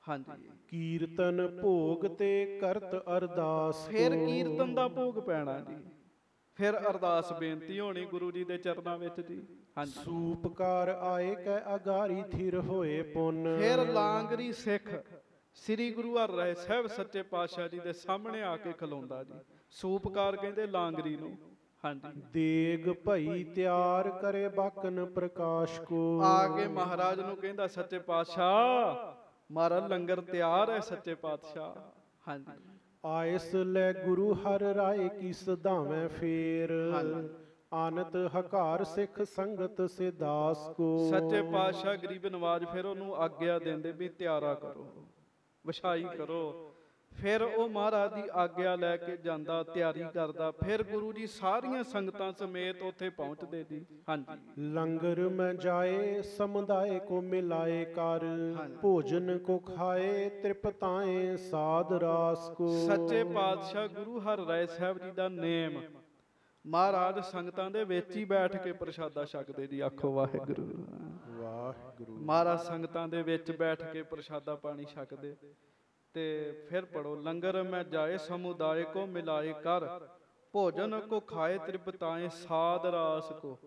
ਹਾਂਜੀ, ਕੀਰਤਨ ਭੋਗ ਤੇ ਕਰਤ ਅਰਦਾਸ। ਫਿਰ ਕੀਰਤਨ ਦਾ ਭੋਗ ਪੈਣਾ ਜੀ। ਫਿਰ ਅਰਦਾਸ ਬੇਨਤੀ ਹੋਣੀ ਗੁਰੂ ਜੀ ਦੇ ਚਰਨਾਂ ਵਿੱਚ ਜੀ। ਹਾਂਜੀ, ਸੂਪਕਾਰ ਆਏ ਕੈ ਅਗਾਰੀ ਥਿਰ ਹੋਏ ਪੁੰਨ। ਫਿਰ ਲਾਂਗਰੀ ਸਿੱਖ ਸ੍ਰੀ ਗੁਰੂ ਹਰਿਰਾਏ ਸਾਹਿਬ ਸੱਚੇ ਪਾਤਸ਼ਾਹ ਜੀ ਦੇ ਸਾਹਮਣੇ ਆ ਕੇ ਖਲੋਂਦਾ ਜੀ। ਸੂਪਕਾਰ ਕਹਿੰਦੇ ਲਾਂਗਰੀ ਨੂੰ। ਹਾਂਜੀ, ਦੇਗ ਭਈ ਤਿਆਰ ਕਰੇ ਬਾਕਨ ਪ੍ਰਕਾਸ਼ ਕੋ। ਆ ਕੇ ਮਹਾਰਾਜ ਨੂੰ ਕਹਿੰਦਾ ਸੱਚੇ ਪਾਤਸ਼ਾਹ ਮਾਰਾ ਲੰਗਰ ਤਿਆਰ ਹੈ ਸੱਚੇ ਪਾਤਸ਼ਾਹ। ਹਾਂਜੀ, ਆਇਸ ਲੈ ਗੁਰੂ ਹਰ ਰਾਏ ਕੀ ਸਦਾਵੇਂ ਫੇਰ। ਆਨਤ ਹਕਾਰ ਸਿੱਖ ਸੰਗਤ ਸੇ ਦਾਸ ਕੋ। ਸੱਚੇ ਪਾਤਸ਼ਾਹ ਗਰੀਬ ਨਵਾਜ ਫਿਰ ਉਹਨੂੰ ਆਗਿਆ ਦਿੰਦੇ ਵੀ ਤਿਆਰਾ ਕਰੋ, ਵਿਛਾਈ ਕਰੋ। ਫਿਰ ਉਹ ਮਹਾਰਾਜ ਦੀ ਆਗਿਆ ਲੈ ਕੇ ਜਾਂਦਾ, ਤਿਆਰੀ ਕਰਦਾ। ਫਿਰ ਗੁਰੂ ਜੀ ਸਾਰੀਆਂ ਸੰਗਤਾਂ ਸਮੇਤ ਉੱਥੇ ਪਹੁੰਚਦੇ ਜੀ। ਹਾਂਜੀ, ਲੰਗਰ ਮੈਂ ਜਾਏ ਸਮੁਦਾਇ ਕੋ ਮਿਲਾਏ ਕਰ। ਭੋਜਨ ਕੋ ਖਾਏ ਤ੍ਰਿਪਤਾਏ ਸਾਧ ਰਾਸ ਕੋ। ਸੱਚੇ ਪਾਤਸ਼ਾਹ ਗੁਰੂ ਹਰਿਰਾਏ ਸਾਹਿਬ ਜੀ ਦਾ ਨੇਮ ਮਹਾਰਾਜ ਸੰਗਤਾਂ ਦੇ ਵਿੱਚ ਹੀ ਬੈਠ ਕੇ ਪ੍ਰਸ਼ਾਦਾ ਛਕਦੇ ਜੀ। ਆਖੋ ਵਾਹਿਗੁਰੂ ਵਾਹਿਗੁਰੂ। ਮਹਾਰਾਜ ਸੰਗਤਾਂ ਦੇ ਵਿੱਚ ਬੈਠ ਕੇ ਪ੍ਰਸ਼ਾਦਾ ਪਾਣੀ ਛਕਦੇ। ਤੇ ਫਿਰ ਪੜੋ, ਲੰਗਰ ਮੈਂ ਜਾਏ ਸਮੁਦਾਇ ਕੋ ਮਿਲਾਏ ਕਰ। ਭੋਜਨ ਕੋ ਖਾਏ ਤ੍ਰਿਪਤਾਏ ਸਾਧ ਰਾਸ ਕੋ।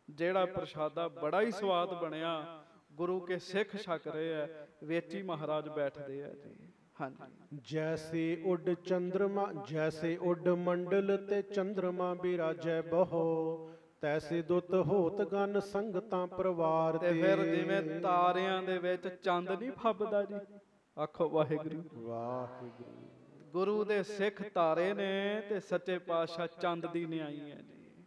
ਜਿਹੜਾ ਪ੍ਰਸ਼ਾਦਾ ਬੜਾ ਹੀ ਸਵਾਦ ਬਣਿਆ, ਗੁਰੂ ਕੇ ਸਿੱਖ ਛਕ ਰਹੇ ਆ, ਵਿੱਚ ਹੀ ਮਹਾਰਾਜ ਬੈਠਦੇ ਆ ਜੀ। ਹਾਂਜੀ, ਜੈਸੇ ਉੱਡ ਚੰਦਰਮਾ, ਜੈਸੇ ਉੱਡ ਮੰਡਲ ਤੇ ਚੰਦਰਮਾ ਬਿਰਾਜੈ ਬਹੋ। ਤੈਸੇ ਦੁੱਤ ਹੋਤ ਗਨ ਸੰਗਤਾਂ ਪਰਿਵਾਰ ਤੇ ਫਿਰ ਜਿਵੇਂ ਤਾਰਿਆਂ ਦੇ ਵਿੱਚ ਚੰਦ ਨਹੀਂ ਫੱਬਦਾ ਜੀ। ਆਖੋ ਵਾਹਿਗੁਰੂ ਵਾਹਿਗੁਰੂ। ਗੁਰੂ ਦੇ ਸਿੱਖ ਤਾਰੇ ਨੇ ਤੇ ਸੱਚੇ ਪਾਤਸ਼ਾਹ ਚੰਦ ਦੀ ਨਿਆਈ ਹੈ ਜੀ।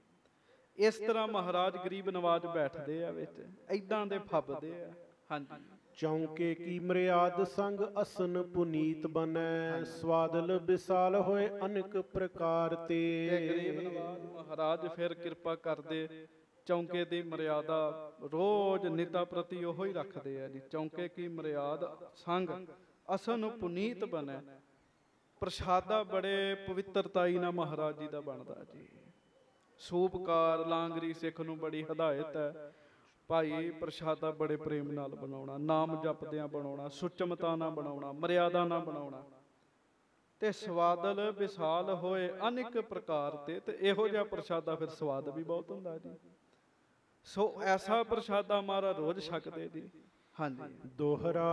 ਇਸ ਤਰ੍ਹਾਂ ਮਹਾਰਾਜ ਗਰੀਬ ਨਵਾਜ ਬੈਠਦੇ ਆ ਵਿੱਚ, ਏਦਾਂ ਦੇ ਫੱਬਦੇ ਆ। ਹਾਂਜੀ, ਚੌਂਕੇ ਕੀ ਮਰਿਆਦ ਸੰਗ ਅਸਨ ਪੁਨੀਤ ਬਨੈ। ਸਵਾਦਲ ਵਿਸਾਲ ਹੋਏ ਅਨੇਕ ਪ੍ਰਕਾਰ ਤੇ। ਗਰੀਬ ਨਵਾਜ ਮਹਾਰਾਜ ਫਿਰ ਕਿਰਪਾ ਕਰਦੇ। ਚੌਂਕੇ ਦੀ ਮਰਿਆਦਾ ਰੋਜ਼ ਨਿਤਾ ਪ੍ਰਤੀ ਉਹੋ ਹੀ ਰੱਖਦੇ ਆ ਜੀ। ਚੌਂਕੇ ਕੀ ਮਰਿਆਦ ਸੰਗ ਅਸਨ ਪੁਨੀਤ ਬਨੈ। ਪ੍ਰਸ਼ਾਦਾ ਬੜੇ ਪਵਿੱਤਰਤਾਈ ਨਾਲ ਮਹਾਰਾਜ ਜੀ ਦਾ ਬਣਦਾ ਜੀ। ਸੂਪਕਾਰ ਲਾਂਗਰੀ ਸਿੱਖ ਨੂੰ ਬੜੀ ਹਦਾਇਤ ਹੈ ਭਾਈ, ਪ੍ਰਸ਼ਾਦਾ ਬੜੇ ਪ੍ਰੇਮ ਨਾਲ ਬਣਾਉਣਾ, ਨਾਮ ਜਪਦਿਆਂ ਬਣਾਉਣਾ, ਸੁਚਮਤਾ ਨਾਲ ਬਣਾਉਣਾ, ਮਰਿਆਦਾ ਨਾਲ ਬਣਾਉਣਾ। ਤੇ ਸਵਾਦਲ ਵਿਸਾਲ ਹੋਏ ਅਨੇਕ ਪ੍ਰਕਾਰ ਤੇ ਇਹੋ ਜਿਹਾ ਪ੍ਰਸ਼ਾਦਾ ਫਿਰ ਸਵਾਦ ਵੀ ਬਹੁਤ ਹੁੰਦਾ ਜੀ। ਸੋ ਐਸਾ ਪ੍ਰਸ਼ਾਦਾ ਮਹਾਰਾਜ ਰੋਜ਼ ਛਕਦੇ ਜੀ। ਹਾਂਜੀ, ਦੋਹਰਾ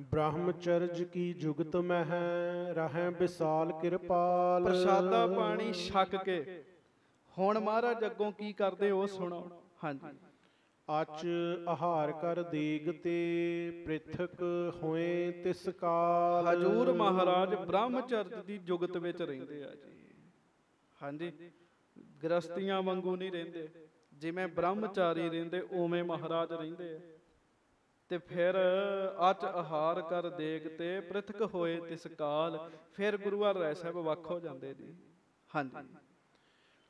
ਬ੍ਰਹਮਚਰਜ ਕੀ ਜੁਗਤ ਮਹਿ ਰਹਿ ਵਿਸਾਲ ਕਿਰਪਾਲ। ਪ੍ਰਸ਼ਾਦਾ ਪਾਣੀ ਛਕ ਕੇ ਹੁਣ ਮਹਾਰਾਜ ਅੱਗੋਂ ਕੀ ਕਰਦੇ ਉਹ ਸੁਣੋ। ਹਾਂਜੀ, ਅਚ ਆਹਾਰ ਕਰ ਦੇਗ ਤੇ ਪ੍ਰਿਥਕ ਹੋਏ ਤਿਸ ਕਾਲ। ਹਜੂਰ ਮਹਾਰਾਜ ਬ੍ਰਹਮਚਰਜ ਦੀ ਜੁਗਤ ਵਿੱਚ ਰਹਿੰਦੇ ਆ ਜੀ। ਹਾਂਜੀ, ਗ੍ਰਸਤੀਆਂ ਵਾਂਗੂ ਨਹੀਂ ਰਹਿੰਦੇ, ਜਿਵੇਂ ਬ੍ਰਹਮਚਾਰੀ ਰਹਿੰਦੇ ਉਵੇਂ ਮਹਾਰਾਜ ਰਹਿੰਦੇ ਆ। ਤੇ ਫਿਰ ਅਚ ਆਹਾਰ ਕਰ ਦੇਗ ਤੇ ਪ੍ਰਿਥਕ ਹੋਏ ਤਿਸ ਕਾਲ। ਫਿਰ ਗੁਰੂ ਹਰਿਰਾਏ ਸਾਹਿਬ ਵੱਖ ਹੋ ਜਾਂਦੇ ਜੀ। ਹਾਂਜੀ,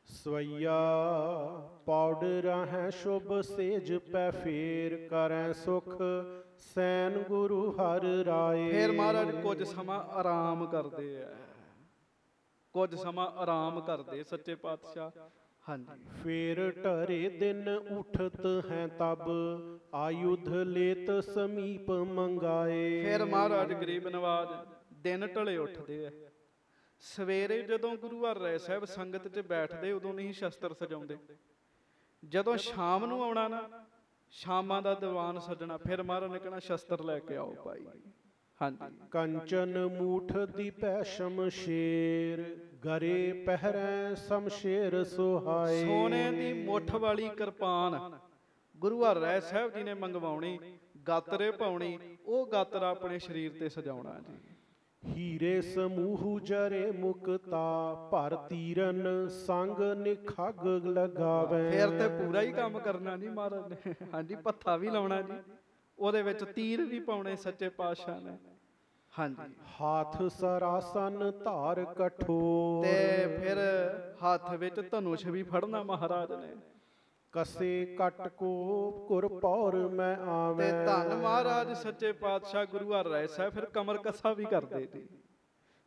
ਸਵਈਆ ਪਾਉਡਰ ਹੈ ਸ਼ੁਭ ਸੇਜ ਪੈ ਫੇਰ ਕਰੈ ਸੁਖ ਸੈਨ ਗੁਰੂ ਹਰ ਰਾਏ। ਫਿਰ ਮਹਾਰਾਜ ਕੁਝ ਸਮਾਂ ਆਰਾਮ ਕਰਦੇ ਆ, ਕੁਝ ਸਮਾਂ ਆਰਾਮ ਕਰਦੇ ਸੱਚੇ ਪਾਤਸ਼ਾਹ। ਹਾਂਜੀ, ਫੇਰ ਢਰੇ ਦਿਨ ਉਠਤ ਹੈ ਤਬ ਆਯੁਧ ਲੇਤ ਸਮੀਪ ਮੰਗਾਏ। ਫਿਰ ਮਹਾਰਾਜ ਗਰੀਬ ਨਵਾਜ ਦਿਨ ਢਲੇ ਉੱਠਦੇ ਆ। ਸਵੇਰੇ ਜਦੋਂ ਗੁਰੂ ਹਰਿਰਾਏ ਸਾਹਿਬ ਸੰਗਤ 'ਚ ਬੈਠਦੇ ਉਦੋਂ ਨਹੀਂ ਸ਼ਸਤਰ ਸਜਾਉਂਦੇ। ਜਦੋਂ ਸ਼ਾਮ ਨੂੰ ਆਉਣਾ ਨਾ, ਸ਼ਾਮਾਂ ਦਾ ਦੀਵਾਨ ਸਜਣਾ, ਫਿਰ ਮਹਾਰਾਜ ਨੇ ਕਹਿਣਾ ਸ਼ਸਤਰ ਲੈ ਕੇ ਆਓ ਭਾਈ। ਹਾਂਜੀ, ਕੰਚਨ ਮੂਠ ਦੀ ਪੈ ਸ਼ਮਸ਼ੇਰ ਗਰੇ ਪਹਿਰੈ ਸ਼ਮਸ਼ੇਰ ਸੁਹਾਏ। ਸੋਨੇ ਦੀ ਮੁੱਠ ਵਾਲੀ ਕਿਰਪਾਨ ਗੁਰੂ ਹਰਿਰਾਏ ਸਾਹਿਬ ਜੀ ਨੇ ਮੰਗਵਾਉਣੀ, ਗਾਤਰੇ ਪਾਉਣੀ, ਉਹ ਗਾਤਰਾ ਆਪਣੇ ਸਰੀਰ ਤੇ ਸਜਾਉਣਾ ਜੀ। ਹੀਰੇ ਸਮੂਹ ਜਰੇ ਮੁਕਤਾ ਭਰ ਤੀਰਨ ਸੰਗ ਨਿਖਗ ਲਗਾਵੇ। ਫਿਰ ਤੇ ਪੂਰਾ ਹੀ ਕੰਮ ਕਰਨਾ ਜੀ ਮਹਾਰਾਜ ਨੇ। ਹਾਂਜੀ, ਪੱਥਾ ਵੀ ਲਾਉਣਾ ਜੀ, ਉਹਦੇ ਵਿੱਚ ਤੀਰ ਵੀ ਪਾਉਣੇ ਸੱਚੇ ਪਾਤਸ਼ਾਹ ਨੇ। ਹਾਂਜੀ, ਹਾਥ ਸਰਾਸਨ ਧਾਰ ਕਠੋਰ ਤੇ ਫਿਰ ਹੱਥ ਵਿੱਚ ਧਨੁਸ਼ ਵੀ ਫੜਨਾ ਮਹਾਰਾਜ ਨੇ। ਕਸੇ ਕਟ ਕੋ ਕੁਰ ਪੌਰ ਮੈਂ ਆਵੇਂ। ਤੇ ਧੰਨ ਮਹਾਰਾਜ ਸੱਚੇ ਪਾਤਸ਼ਾਹ ਗੁਰੂ ਹਰਿਰਾਏ ਸਾਹਿਬ ਫਿਰ ਕਮਰ ਕੱਸਾ ਵੀ ਕਰਦੇ ਜੀ।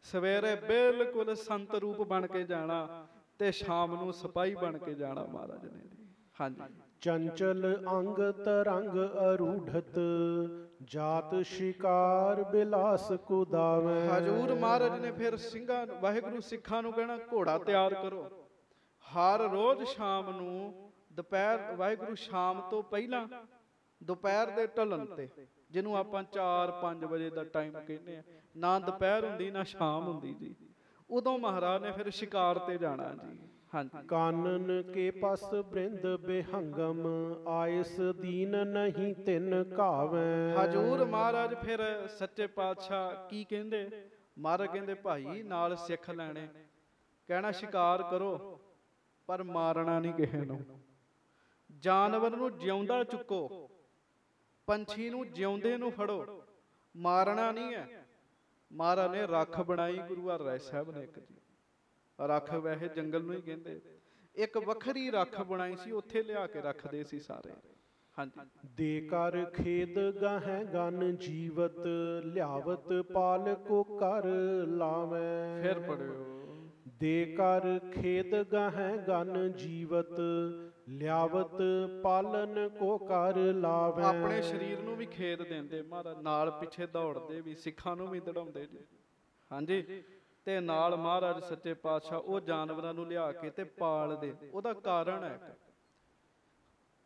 ਸਵੇਰੇ ਬਿਲਕੁਲ ਸੰਤ ਰੂਪ ਬਣ ਕੇ ਜਾਣਾ ਤੇ ਸ਼ਾਮ ਨੂੰ ਸਿਪਾਹੀ ਬਣ ਕੇ ਜਾਣਾ ਮਹਾਰਾਜ ਨੇ ਜੀ। ਹਾਂਜੀ, ਚੰਚਲ ਅੰਗ ਤਰੰਗ ਅਰੂਢਤ ਜਾਤ ਸ਼ਿਕਾਰ ਬਿਲਾਸ ਕੁਦਾਵੇਂ। ਹਜੂਰ ਮਹਾਰਾਜ ਨੇ ਫਿਰ ਸਿੰਘਾਂ ਵਾਹਿਗੁਰੂ ਸਿੱਖਾਂ ਨੂੰ ਕਹਿਣਾ ਘੋੜਾ ਤਿਆਰ ਕਰੋ। ਹਰ ਰੋਜ਼ ਸ਼ਾਮ ਨੂੰ ਦੁਪਹਿਰ ਵਾਹਿਗੁਰੂ ਸ਼ਾਮ ਤੋਂ ਪਹਿਲਾਂ ਦੁਪਹਿਰ ਦੇ ਢਲਣ ਤੇ ਜਿਹਨੂੰ ਆਪਾਂ 4-5 ਵਜੇ ਦਾ ਟਾਈਮ ਕਹਿੰਦੇ ਆ। ਨਾ ਦੁਪਹਿਰ ਹੁੰਦੀ ਨਾ ਸ਼ਾਮ ਹੁੰਦੀ ਜੀ। ਉਦੋਂ ਮਹਾਰਾਜ ਨੇ ਫਿਰ ਸ਼ਿਕਾਰ ਤੇ ਜਾਣਾ ਜੀ। ਹਾਂਜੀ। ਕਾਨਨ ਕੇ ਪਸ ਬ੍ਰਿੰਦ ਬੇਹੰਗਮ, ਆਇਸ ਦੀਨ ਨਹੀਂ ਤਿਨ ਘਾਵੈ। ਹਜੂਰ ਮਹਾਰਾਜ ਫਿਰ ਸੱਚੇ ਪਾਤਸ਼ਾਹ ਕੀ ਕਹਿੰਦੇ? ਮਹਾਰਾਜ ਕਹਿੰਦੇ ਭਾਈ ਨਾਲ ਸਿੱਖ ਲੈਣੇ, ਕਹਿਣਾ ਸ਼ਿਕਾਰ ਕਰੋ ਪਰ ਮਾਰਨਾ ਨਹੀਂ ਕਿਸੇ ਨੂੰ। ਜਾਨਵਰ ਨੂੰ ਜਿਉਂਦਾ ਚੁੱਕੋ, ਪੰਛੀ ਨੂੰ ਜਿਉਂਦੇ ਨੂੰ ਫੜੋ, ਮਾਰਨਾ ਨਹੀਂ ਹੈ। ਮਹਾਰਾਜ ਨੇ ਰੱਖ ਬਣਾਈ ਗੁਰੂ ਹਰਿਰਾਏ ਸਾਹਿਬ ਨੇ ਇੱਕ ਜੀ। ਰੱਖ ਵੈਸੇ ਜੰਗਲ ਨੂੰ ਹੀ ਕਹਿੰਦੇ, ਇੱਕ ਵੱਖਰੀ ਰੱਖ ਬਣਾਈ ਸੀ, ਉੱਥੇ ਲਿਆ ਕੇ ਰੱਖਦੇ ਸੀ ਸਾਰੇ। ਹਾਂਜੀ। ਦੇ ਕਰ ਖੇਦ ਗਾਹੈ ਗਨ ਜੀਵਤ, ਲਿਆਵਤ ਪਾਲ ਕੋ ਕਰ ਲਾਵੈ। ਫਿਰ ਪੜਿਓ। ਦੇ ਕਰ ਖੇਦ ਗਾਹੈ ਗਨ ਜੀਵਤ, ਲਿਆਵਤ ਪਾਲਨ ਕੋ ਕਰ ਲਾਵੈ। ਆਪਣੇ ਸਰੀਰ ਨੂੰ ਵੀ ਖੇਦ ਦਿੰਦੇ ਮਹਾਰਾਜ, ਨਾਲ ਪਿੱਛੇ ਦੌੜਦੇ ਵੀ, ਸਿੱਖਾਂ ਨੂੰ ਵੀ ਦੜਾਉਂਦੇ ਜੀ। ਹਾਂਜੀ। ਤੇ ਨਾਲ ਮਹਾਰਾਜ ਸੱਚੇ ਪਾਤਸ਼ਾਹ ਉਹ ਜਾਨਵਰਾਂ ਨੂੰ ਲਿਆ ਕੇ ਤੇ ਪਾਲਦੇ। ਉਹਦਾ ਕਾਰਨ ਹੈ,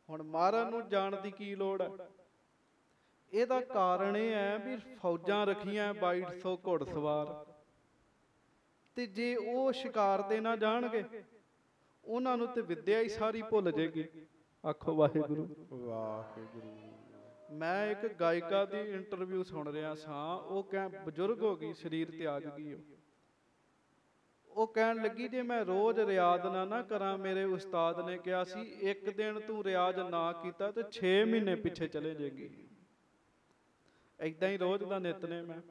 ਹੁਣ ਮਹਾਰਾਜ ਨੂੰ ਜਾਣ ਦੀ ਕੀ ਲੋੜ ਹੈ? ਇਹਦਾ ਕਾਰਨ ਇਹ ਹੈ ਵੀ ਫੌਜਾਂ ਰੱਖੀਆਂ 2200 ਘੋੜਸਵਾਰ, ਤੇ ਜੇ ਉਹ ਸ਼ਿਕਾਰ ਤੇ ਨਾ ਜਾਣਗੇ ਉਹਨਾਂ ਨੂੰ ਤੇ ਵਿਦਿਆ ਹੀ ਸਾਰੀ ਭੁੱਲ ਜੇਗੀ। ਆਖੋ ਵਾਹਿਗੁਰੂ ਵਾਹਿਗੁਰੂ। ਮੈਂ ਇੱਕ ਗਾਇਕਾ ਦੀ ਇੰਟਰਵਿਊ ਸੁਣ ਰਿਹਾ ਸਾਂ, ਉਹ ਬਜ਼ੁਰਗ ਹੋ ਗਈ, ਸਰੀਰ ਤਿਆਗ ਗਈ। ਉਹ ਕਹਿਣ ਲੱਗੀ ਜੇ ਮੈਂ ਰੋਜ਼ ਰਿਆਜ਼ ਨਾ ਕਰਾਂ, ਮੇਰੇ ਉਸਤਾਦ ਨੇ ਕਿਹਾ ਸੀ ਇੱਕ ਦਿਨ ਤੂੰ ਰਿਆਜ਼ ਨਾ ਕੀਤਾ ਤੇ 6 ਮਹੀਨੇ ਪਿੱਛੇ ਚਲੇ ਜਾਏਗੀ। ਏਦਾਂ ਹੀ ਰੋਜ਼ ਦਾ ਨਿਤਨੇਮ ਹੈ।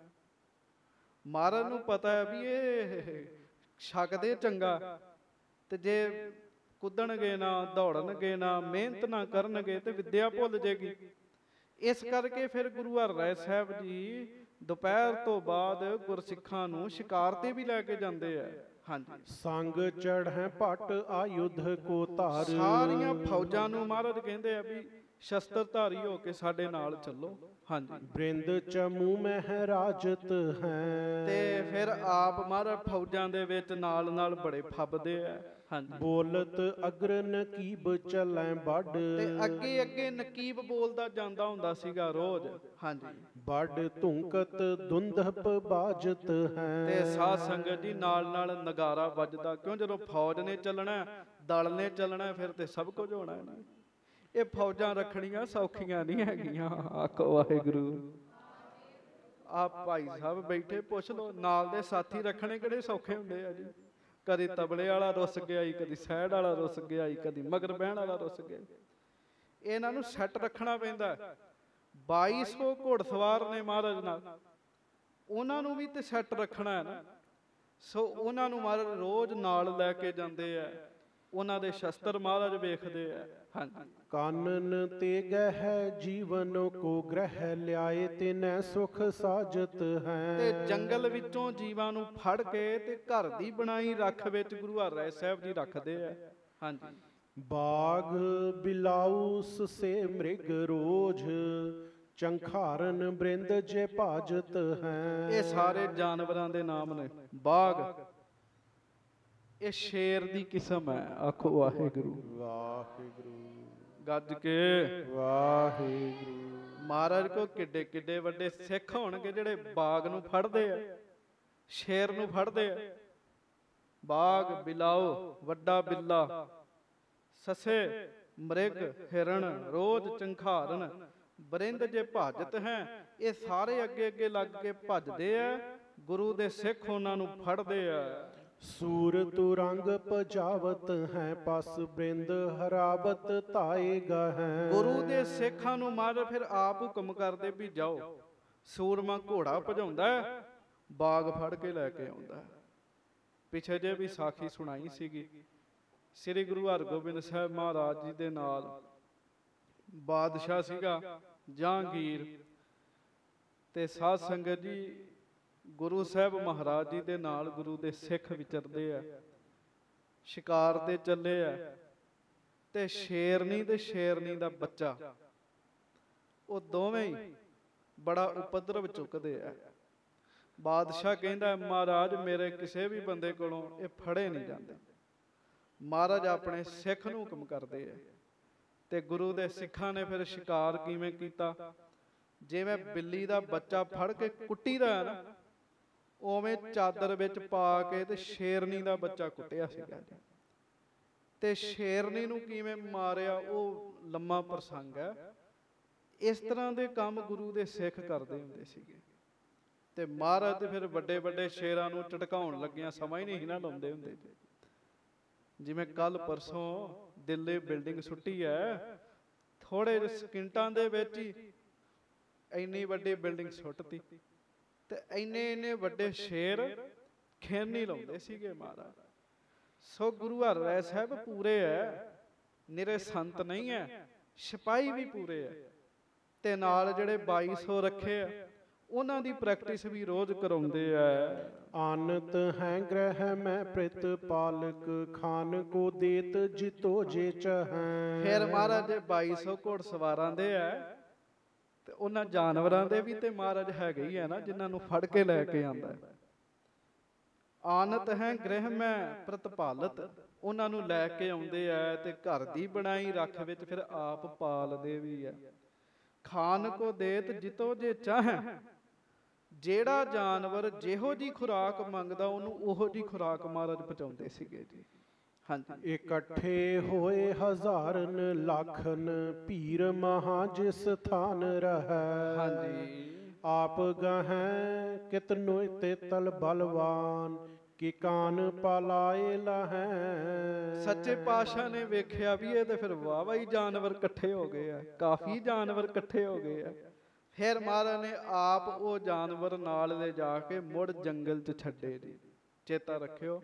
ਮਹਾਰਾਜ ਨੂੰ ਪਤਾ ਹੈ ਵੀ ਇਹ ਛਕਦੇ ਚੰਗਾ, ਤੇ ਜੇ ਕੁੱਦਣਗੇ ਨਾ, ਦੌੜਨਗੇ ਨਾ, ਮਿਹਨਤ ਨਾ ਕਰਨਗੇ ਤੇ ਵਿਦਿਆ ਭੁੱਲ ਜੇਗੀ। ਇਸ ਕਰਕੇ ਫਿਰ ਗੁਰੂ ਹਰਿਰਾਏ ਸਾਹਿਬ ਜੀ ਦੁਪਹਿਰ ਤੋਂ ਬਾਅਦ ਗੁਰਸਿੱਖਾਂ ਨੂੰ ਸ਼ਿਕਾਰ ਤੇ ਵੀ ਲੈ ਕੇ ਜਾਂਦੇ ਆ। ਹਾਂਜੀ। ਸੰਗ ਚੜ੍ਹੈ ਭਟ ਆਯੁਧ ਕੋ ਧਾਰ। ਸਾਰੀਆਂ ਫੌਜਾਂ ਨੂੰ ਮਹਾਰਾਜ ਕਹਿੰਦੇ ਆ ਵੀ ਸ਼ਸਤਰਧਾਰੀ ਹੋ ਕੇ ਸਾਡੇ ਨਾਲ ਚੱਲੋ। ਹਾਂਜੀ। ਬ੍ਰਿੰਦ ਚਮੂ ਮਹਿ ਰਾਜਤ ਹੈ। ਤੇ ਫਿਰ ਆਪ ਮਹਾਰਾਜ ਫੌਜਾਂ ਦੇ ਵਿੱਚ ਨਾਲ ਨਾਲ ਬੜੇ ਫੱਬਦੇ ਆ। ਹਾਂਜੀ। ਬੋਲਤ ਅਗਰ ਨਕੀਬ ਚੱਲੈ ਵੱਡ। ਤੇ ਅੱਗੇ ਅੱਗੇ ਨਕੀਬ ਬੋਲਦਾ ਜਾਂਦਾ ਹੁੰਦਾ ਸੀਗਾ ਰੋਜ਼। ਹਾਂਜੀ। ਵੱਡ ਧੁੰਕਤ ਦੁੰਦਪ ਬਾਜਤ ਹੈ। ਤੇ ਸਾਧ ਸੰਗਤ ਜੀ ਨਾਲ ਨਾਲ ਨਗਾਰਾ ਵੱਜਦਾ, ਕਿਉਂ ਜਦੋਂ ਫੌਜ ਨੇ ਚੱਲਣਾ, ਦਲ ਨੇ ਚੱਲਣਾ, ਫਿਰ ਤੇ ਸਭ ਕੁਝ ਹੋਣਾ ਹੈ ਨਾ। ਇਹ ਫੌਜਾਂ ਰੱਖਣੀਆਂ ਸੌਖੀਆਂ ਨਹੀਂ ਹੈਗੀਆਂ। ਆਖੋ ਵਾਹਿਗੁਰੂ। ਆ ਭਾਈ ਸਾਹਿਬ ਬੈਠੇ, ਪੁੱਛ ਲਓ, ਨਾਲ ਦੇ ਸਾਥੀ ਰੱਖਣੇ ਕਿਹੜੇ ਸੌਖੇ ਹੁੰਦੇ ਆ ਜੀ। ਕਦੀ ਤਬਲੇ ਵਾਲਾ ਰੁੱਸ ਗਿਆ, ਕਦੀ ਸਾਈਡ ਵਾਲਾ ਰੁੱਸ ਗਿਆ, ਕਦੀ ਮਗਰ ਬਹਿਣ ਵਾਲਾ ਰੁੱਸ ਗਿਆ। ਇਹਨਾਂ ਨੂੰ ਸੈੱਟ ਰੱਖਣਾ ਪੈਂਦਾ। 2200 ਘੋੜਸਵਾਰ ਨੇ ਮਹਾਰਾਜ ਨਾਲ, ਉਹਨਾਂ ਨੂੰ ਵੀ ਤੇ ਸੈੱਟ ਰੱਖਣਾ ਹੈ ਨਾ। ਸੋ ਉਹਨਾਂ ਨੂੰ ਮਹਾਰਾਜ ਰੋਜ਼ ਨਾਲ ਲੈ ਕੇ ਜਾਂਦੇ ਆ, ਉਹਨਾਂ ਦੇ ਸ਼ਸਤਰ ਮਹਾਰਾਜ ਵੇਖਦੇ ਆ। ਹਾਂਜੀ। ਕਾਨਨ ਤੇ ਗਹਿ ਜੀਵਨ ਕੋ ਗ੍ਰਹਿ ਲਿਆਏ, ਤਿਨੈ ਸੁਖ ਸਾਜਤ ਹੈ। ਤੇ ਜੰਗਲ ਵਿੱਚੋਂ ਜੀਵਾਂ ਨੂੰ ਫੜ ਕੇ ਤੇ ਘਰ ਦੀ ਬਣਾਈ ਰੱਖ ਵਿੱਚ ਗੁਰੂ ਹਰਿਰਾਏ ਸਾਹਿਬ ਜੀ ਰੱਖਦੇ ਆ। ਹਾਂਜੀ। ਬਾਗ ਬਿਲਾਉਸ ਸੇ ਮ੍ਰਿਗ ਰੋਜ, ਚੰਖਾਰਨ ਬ੍ਰਿੰਦ ਜੇ ਭਾਜਤ ਹੈ। ਇਹ ਸਾਰੇ ਜਾਨਵਰਾਂ ਦੇ ਨਾਮ ਨੇ। ਬਾਗ ਇਹ ਸ਼ੇਰ ਦੀ ਕਿਸਮ ਹੈ। ਆਖੋ ਵਾਹਿਗੁਰੂ ਵਾਹਿਗੁਰੂ। ਗੱਜ ਕੇ ਵਾਹਿਗੁਰੂ। ਮਹਾਰਾਜ ਕੋ ਕਿੱਡੇ ਕਿੱਡੇ ਵੱਡੇ ਸਿੱਖ ਹੋਣਗੇ ਜਿਹੜੇ ਬਾਗ ਨੂੰ ਫੜਦੇ ਆ, ਸ਼ੇਰ ਨੂੰ ਫੜਦੇ ਆ। ਬਾਗ ਬਿਲਾਓ, ਵੱਡਾ ਬਿੱਲਾ, ਸੱਸੇ ਮ੍ਰਿਗ, ਹਿਰਨ, ਰੋਜ਼, ਚੰਖਾਰਨ, ਬਰਿੰਦ ਜੇ ਭਾਜਤ ਹੈ। ਇਹ ਸਾਰੇ ਅੱਗੇ ਅੱਗੇ ਲੱਗ ਕੇ ਭੱਜਦੇ ਆ, ਗੁਰੂ ਦੇ ਸਿੱਖ ਉਹਨਾਂ ਨੂੰ ਫੜਦੇ ਆ। ਸੂਰ ਤੁਰੰਗ ਪਜਾਵਤ ਹੈ, ਪਸ ਬ੍ਰਿੰਦ ਹਰਾਵਤ ਧਾਏਗਾ ਹੈ। ਗੁਰੂ ਦੇ ਸਿੱਖਾਂ ਨੂੰ ਮਹਾਰਾਜ ਫਿਰ ਆਪ ਹੁਕਮ ਕਰਦੇ ਵੀ ਜਾਓ। ਸੂਰਮਾ ਘੋੜਾ ਭਜਾਉਂਦਾ, ਬਾਗ ਫੜ ਕੇ ਲੈ ਕੇ ਆਉਂਦਾ। ਪਿੱਛੇ ਜੇ ਵੀ ਸਾਖੀ ਸੁਣਾਈ ਸੀਗੀ, ਸ੍ਰੀ ਗੁਰੂ ਹਰਗੋਬਿੰਦ ਸਾਹਿਬ ਮਹਾਰਾਜ ਜੀ ਦੇ ਨਾਲ ਬਾਦਸ਼ਾਹ ਸੀਗਾ ਜਹਾਂਗੀਰ, ਤੇ ਸਾਧ ਸੰਗਤ ਜੀ ਗੁਰੂ ਸਾਹਿਬ ਮਹਾਰਾਜ ਜੀ ਦੇ ਨਾਲ ਗੁਰੂ ਦੇ ਸਿੱਖ ਵਿਚਰਦੇ ਆ, ਸ਼ਿਕਾਰ ਤੇ ਚੱਲੇ ਆ। ਤੇ ਸ਼ੇਰਨੀ ਤੇ ਸ਼ੇਰਨੀ ਦਾ ਬੱਚਾ, ਉਹ ਦੋਵੇਂ ਹੀ ਬੜਾ ਉਪਦਰਵ ਚੁੱਕਦੇ ਆ। ਬਾਦਸ਼ਾਹ ਕਹਿੰਦਾ ਮਹਾਰਾਜ ਮੇਰੇ ਕਿਸੇ ਵੀ ਬੰਦੇ ਕੋਲੋਂ ਇਹ ਫੜੇ ਨਹੀਂ ਜਾਂਦੇ। ਮਹਾਰਾਜ ਆਪਣੇ ਸਿੱਖ ਨੂੰ ਹੁਕਮ ਕਰਦੇ ਆ। ਤੇ ਗੁਰੂ ਦੇ ਸਿੱਖਾਂ ਨੇ ਫਿਰ ਸ਼ਿਕਾਰ ਕਿਵੇਂ ਕੀਤਾ? ਜਿਵੇਂ ਬਿੱਲੀ ਦਾ ਬੱਚਾ ਫੜ ਕੇ ਕੁੱਟੀਦਾ ਹੈ ਨਾ, ਉਵੇਂ ਚਾਦਰ ਵਿੱਚ ਪਾ ਕੇ ਤੇ ਸ਼ੇਰਨੀ ਦਾ ਬੱਚਾ ਕੁੱਟਿਆ ਸੀਗਾ ਜੀ। ਤੇ ਸ਼ੇਰਨੀ ਨੂੰ ਕਿਵੇਂ ਮਾਰਿਆ ਉਹ ਲੰਮਾ ਪ੍ਰਸੰਗ ਹੈ। ਇਸ ਤਰ੍ਹਾਂ ਦੇ ਕੰਮ ਗੁਰੂ ਦੇ ਸਿੱਖ ਕਰਦੇ ਹੁੰਦੇ ਸੀਗੇ। ਤੇ ਮਹਾਰਾਜ ਤੇ ਫਿਰ ਵੱਡੇ ਵੱਡੇ ਸ਼ੇਰਾਂ ਨੂੰ ਝਟਕਾਉਣ ਲੱਗਿਆਂ ਸਮਾਂ ਹੀ ਨਹੀਂ ਨਾ ਲਾਉਂਦੇ ਹੁੰਦੇ। ਜਿਵੇਂ ਕੱਲ ਪਰਸੋਂ ਦਿੱਲੀ ਬਿਲਡਿੰਗ ਸੁੱਟੀ ਹੈ, ਥੋੜੇ ਜਿਹੇ ਸਕਿੰਟਾਂ ਦੇ ਵਿੱਚ ਹੀ ਇੰਨੀ ਵੱਡੀ ਬਿਲਡਿੰਗ ਸੁੱਟਤੀ। ਤੇ ਇੰਨੇ ਵੱਡੇ ਸ਼ੇਰ ਖੇਰ ਨਹੀਂ ਲਾਉਂਦੇ ਸੀਗੇ ਮਹਾਰਾਜ। ਸੋ ਗੁਰੂ ਹਰਿਰਾਏ ਸਾਹਿਬ ਪੂਰੇ ਹੈ, ਨਿਰੇ ਸੰਤ ਨਹੀਂ ਹੈ, ਸਿਪਾਹੀ ਵੀ ਪੂਰੇ ਹੈ। ਤੇ ਨਾਲ ਜਿਹੜੇ 2200 ਰੱਖੇ ਆ, ਉਹਨਾਂ ਦੀ ਪ੍ਰੈਕਟਿਸ ਵੀ ਰੋਜ਼ ਕਰਾਉਂਦੇ ਆ। ਆਨਤ ਹੈ ਗ੍ਰਹਿ ਮੈਂ ਪ੍ਰਿਤ ਪਾਲਕ, ਖਾਨ ਕੋ ਦੇਤ ਜਿਤੋ ਜੇ ਚਹੈ। ਫਿਰ ਮਹਾਰਾਜ 2200 ਘੋੜ ਸਵਾਰਾਂ ਦੇ ਆ, ਤੇ ਉਹਨਾਂ ਜਾਨਵਰਾਂ ਦੇ ਵੀ ਤੇ ਮਹਾਰਾਜ ਹੈਗੇ ਹੀ ਆ ਨਾ, ਜਿਨ੍ਹਾਂ ਨੂੰ ਫੜ ਕੇ ਲੈ ਕੇ ਆਂਦਾ। ਆਨਤ ਹੈ ਗ੍ਰਹਿ ਮੈਂ ਪ੍ਰਤਪਾਲਤ, ਉਹਨਾਂ ਨੂੰ ਲੈ ਕੇ ਆਉਂਦੇ ਆ ਤੇ ਘਰ ਦੀ ਬਣਾਈ ਰੱਖ ਵਿੱਚ ਫਿਰ ਆਪ ਪਾਲਦੇ ਵੀ ਆ। ਖਾਨ ਕੋ ਦੇਤ ਜਿਤੋ ਜੇ ਚਾਹੈ, ਜਿਹੜਾ ਜਾਨਵਰ ਜਿਹੋ ਜੀ ਖੁਰਾਕ ਮੰਗਦਾ ਉਹਨੂੰ ਉਹੋ ਜੀ ਖੁਰਾਕ ਮਹਾਰਾਜ ਪਹੁੰਚਾਉਂਦੇ ਸੀਗੇ ਜੀ। ਹਾਂਜੀ। ਇਕੱਠੇ ਹੋਏ ਹਜ਼ਾਰਨ ਲੱਖਨ, ਭੀਰ ਮਹਾ ਜਿਸ ਥਾਨ ਰਹੈ। ਹਾਂਜੀ। ਆਪ ਗਹੈ ਕਿਤਨੁ ਤੇ ਤਲ ਬਲਵਾਨ, ਕਿ ਕਾਨ ਪਾਲਾਏ ਲਹੈ। ਸੱਚੇ ਪਾਤਸ਼ਾਹ ਨੇ ਵੇਖਿਆ ਵੀ ਇਹ ਤੇ ਫਿਰ ਵਾਹਵਾ ਹੀ ਜਾਨਵਰ ਇਕੱਠੇ ਹੋ ਗਏ ਆ, ਕਾਫੀ ਜਾਨਵਰ ਇਕੱਠੇ ਹੋ ਗਏ ਆ। ਫਿਰ ਮਹਾਰਾਜ ਨੇ ਆਪ ਉਹ ਜਾਨਵਰ ਨਾਲ ਲੈ ਜਾ ਕੇ ਮੁੜ ਜੰਗਲ 'ਚ ਛੱਡੇ ਜੀ। ਚੇਤਾ ਰੱਖਿਓ,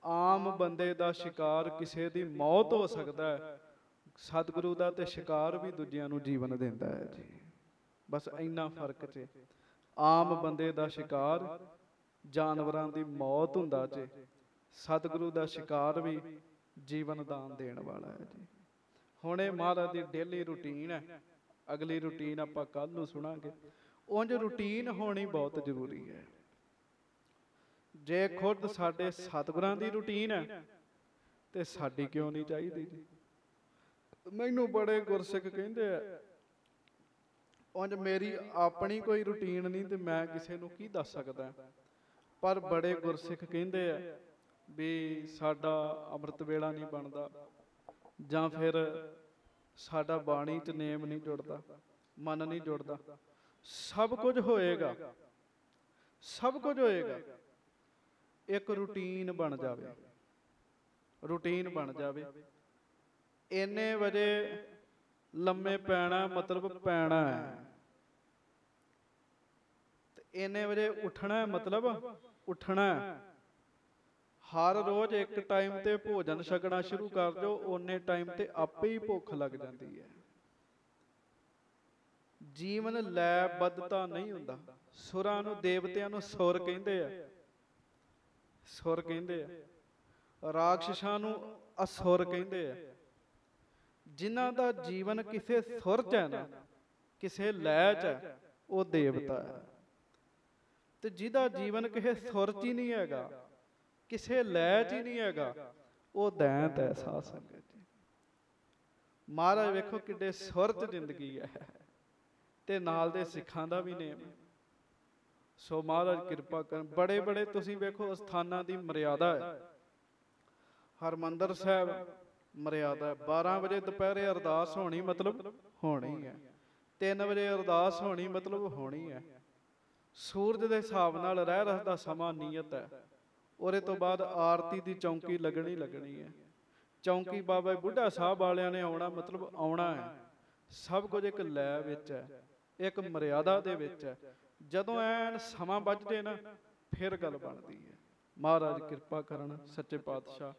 ਆਮ ਬੰਦੇ ਦਾ ਸ਼ਿਕਾਰ ਕਿਸੇ ਦੀ ਮੌਤ ਹੋ ਸਕਦਾ ਹੈ, ਸਤਿਗੁਰੂ ਦਾ ਤੇ ਸ਼ਿਕਾਰ ਵੀ ਦੂਜਿਆਂ ਨੂੰ ਜੀਵਨ ਦਿੰਦਾ ਹੈ ਜੀ। ਬਸ ਇੰਨਾ ਫਰਕ ਜੇ। ਆਮ ਬੰਦੇ ਦਾ ਸ਼ਿਕਾਰ ਜਾਨਵਰਾਂ ਦੀ ਮੌਤ ਹੁੰਦਾ ਜੇ, ਸਤਿਗੁਰੂ ਦਾ ਸ਼ਿਕਾਰ ਵੀ ਜੀਵਨ ਦਾਨ ਦੇਣ ਵਾਲਾ ਹੈ ਜੀ। ਹੁਣ ਇਹ ਮਹਾਰਾਜ ਦੀ ਡੇਲੀ ਰੂਟੀਨ ਹੈ। ਅਗਲੀ ਰੂਟੀਨ ਆਪਾਂ ਕੱਲ ਨੂੰ ਸੁਣਾਂਗੇ। ਉਂਝ ਰੂਟੀਨ ਹੋਣੀ ਬਹੁਤ ਜ਼ਰੂਰੀ ਹੈ। ਜੇ ਖੁਦ ਸਾਡੇ ਸਤਿਗੁਰਾਂ ਦੀ ਰੂਟੀਨ ਹੈ ਤੇ ਸਾਡੀ ਕਿਉਂ ਨਹੀਂ ਚਾਹੀਦੀ ਜੀ। ਮੈਨੂੰ ਬੜੇ ਗੁਰਸਿੱਖ ਕਹਿੰਦੇ ਆ, ਉਂਝ ਮੇਰੀ ਆਪਣੀ ਕੋਈ ਰੂਟੀਨ ਨਹੀਂ ਤੇ ਮੈਂ ਕਿਸੇ ਨੂੰ ਕੀ ਦੱਸ ਸਕਦਾ, ਪਰ ਬੜੇ ਗੁਰਸਿੱਖ ਕਹਿੰਦੇ ਆ ਵੀ ਸਾਡਾ ਅੰਮ੍ਰਿਤ ਵੇਲਾ ਨਹੀਂ ਬਣਦਾ, ਜਾਂ ਫਿਰ ਸਾਡਾ ਬਾਣੀ 'ਚ ਨੇਮ ਨਹੀਂ ਜੁੜਦਾ, ਮਨ ਨਹੀਂ ਜੁੜਦਾ। ਸਭ ਕੁਝ ਹੋਏਗਾ, ਸਭ ਕੁਝ ਹੋਏਗਾ। ਇੱਕ ਰੂਟੀਨ ਬਣ ਜਾਵੇ, ਰੂਟੀਨ ਬਣ ਜਾਵੇ। ਇੰਨੇ ਵਜੇ ਲੰਮੇ ਪੈਣਾ ਮਤਲਬ ਪੈਣਾ ਹੈ, ਤੇ ਇੰਨੇ ਵਜੇ ਉੱਠਣਾ ਮਤਲਬ ਉੱਠਣਾ। ਹਰ ਰੋਜ਼ ਇੱਕ ਟਾਈਮ ਤੇ ਭੋਜਨ ਛਕਣਾ ਸ਼ੁਰੂ ਕਰ ਦਿਓ, ਓਨੇ ਟਾਈਮ ਤੇ ਆਪੇ ਹੀ ਭੁੱਖ ਲੱਗ ਜਾਂਦੀ ਹੈ। ਜੀਵਨ ਲੈਬੱਧਤਾ ਨਹੀਂ ਹੁੰਦਾ। ਸੁਰਾਂ ਨੂੰ, ਦੇਵਤਿਆਂ ਨੂੰ ਸੁਰ ਕਹਿੰਦੇ ਆ, ਸੁਰ ਕਹਿੰਦੇ ਆ। ਰਾਖਸ਼ਾਂ ਨੂੰ ਅਸੁਰ ਕਹਿੰਦੇ ਆ। ਜਿਨ੍ਹਾਂ ਦਾ ਜੀਵਨ ਕਿਸੇ ਸੁਰ 'ਚ ਹੈ ਨਾ, ਕਿਸੇ ਲੈਅ 'ਚ ਹੈ, ਉਹ ਦੇਵਤਾ ਹੈ। ਤੇ ਜਿਹਦਾ ਜੀਵਨ ਕਿਸੇ ਸੁਰ 'ਚ ਹੀ ਨਹੀਂ ਹੈਗਾ, ਕਿਸੇ ਲੈਅ 'ਚ ਹੀ ਨਹੀਂ ਹੈਗਾ, ਉਹ ਦੈਂਤ ਹੈ। ਸਾਧ ਸੰਗਤ ਜੀ, ਮਹਾਰਾਜ ਵੇਖੋ ਕਿੱਡੇ ਸੁਰ 'ਚ ਜ਼ਿੰਦਗੀ ਹੈ, ਤੇ ਨਾਲ ਦੇ ਸਿੱਖਾਂ ਦਾ ਵੀ ਨੇਮ। ਸੋ ਮਹਾਰਾਜ ਕਿਰਪਾ ਕਰਨ। ਬੜੇ ਬੜੇ ਤੁਸੀਂ ਵੇਖੋ ਸਥਾਨਾਂ ਦੀ ਮਰਿਆਦਾ ਹੈ। ਹਰਿਮੰਦਰ ਸਾਹਿਬ ਮਰਿਆਦਾ 12 ਵਜੇ ਦੁਪਹਿਰੇ ਅਰਦਾਸ ਹੋਣੀ ਮਤਲਬ ਹੋਣੀ ਹੈ, 3 ਵਜੇ ਅਰਦਾਸ ਹੋਣੀ ਮਤਲਬ ਹੋਣੀ ਹੈ। ਸੂਰਜ ਦੇ ਹਿਸਾਬ ਨਾਲ ਰਹਿ ਰਸ ਦਾ ਸਮਾਂ ਨਿਯਤ ਹੈ। ਉਹਦੇ ਤੋਂ ਬਾਅਦ ਆਰਤੀ ਦੀ ਚੌਂਕੀ ਲੱਗਣੀ ਹੈ। ਚੌਂਕੀ ਬਾਬਾ ਬੁੱਢਾ ਸਾਹਿਬ ਵਾਲਿਆਂ ਨੇ ਆਉਣਾ ਮਤਲਬ ਆਉਣਾ ਹੈ। ਸਭ ਕੁਝ ਇੱਕ ਲੈ ਵਿੱਚ ਹੈ, ਇੱਕ ਮਰਿਆਦਾ ਦੇ ਵਿੱਚ ਹੈ। ਜਦੋਂ ਐਨ ਸਮਾਂ ਵੱਜ ਜੇ ਨਾ, ਫਿਰ ਗੱਲ ਬਣਦੀ ਹੈ। ਮਹਾਰਾਜ ਕਿਰਪਾ ਕਰਨ, ਸੱਚੇ ਪਾਤਸ਼ਾਹ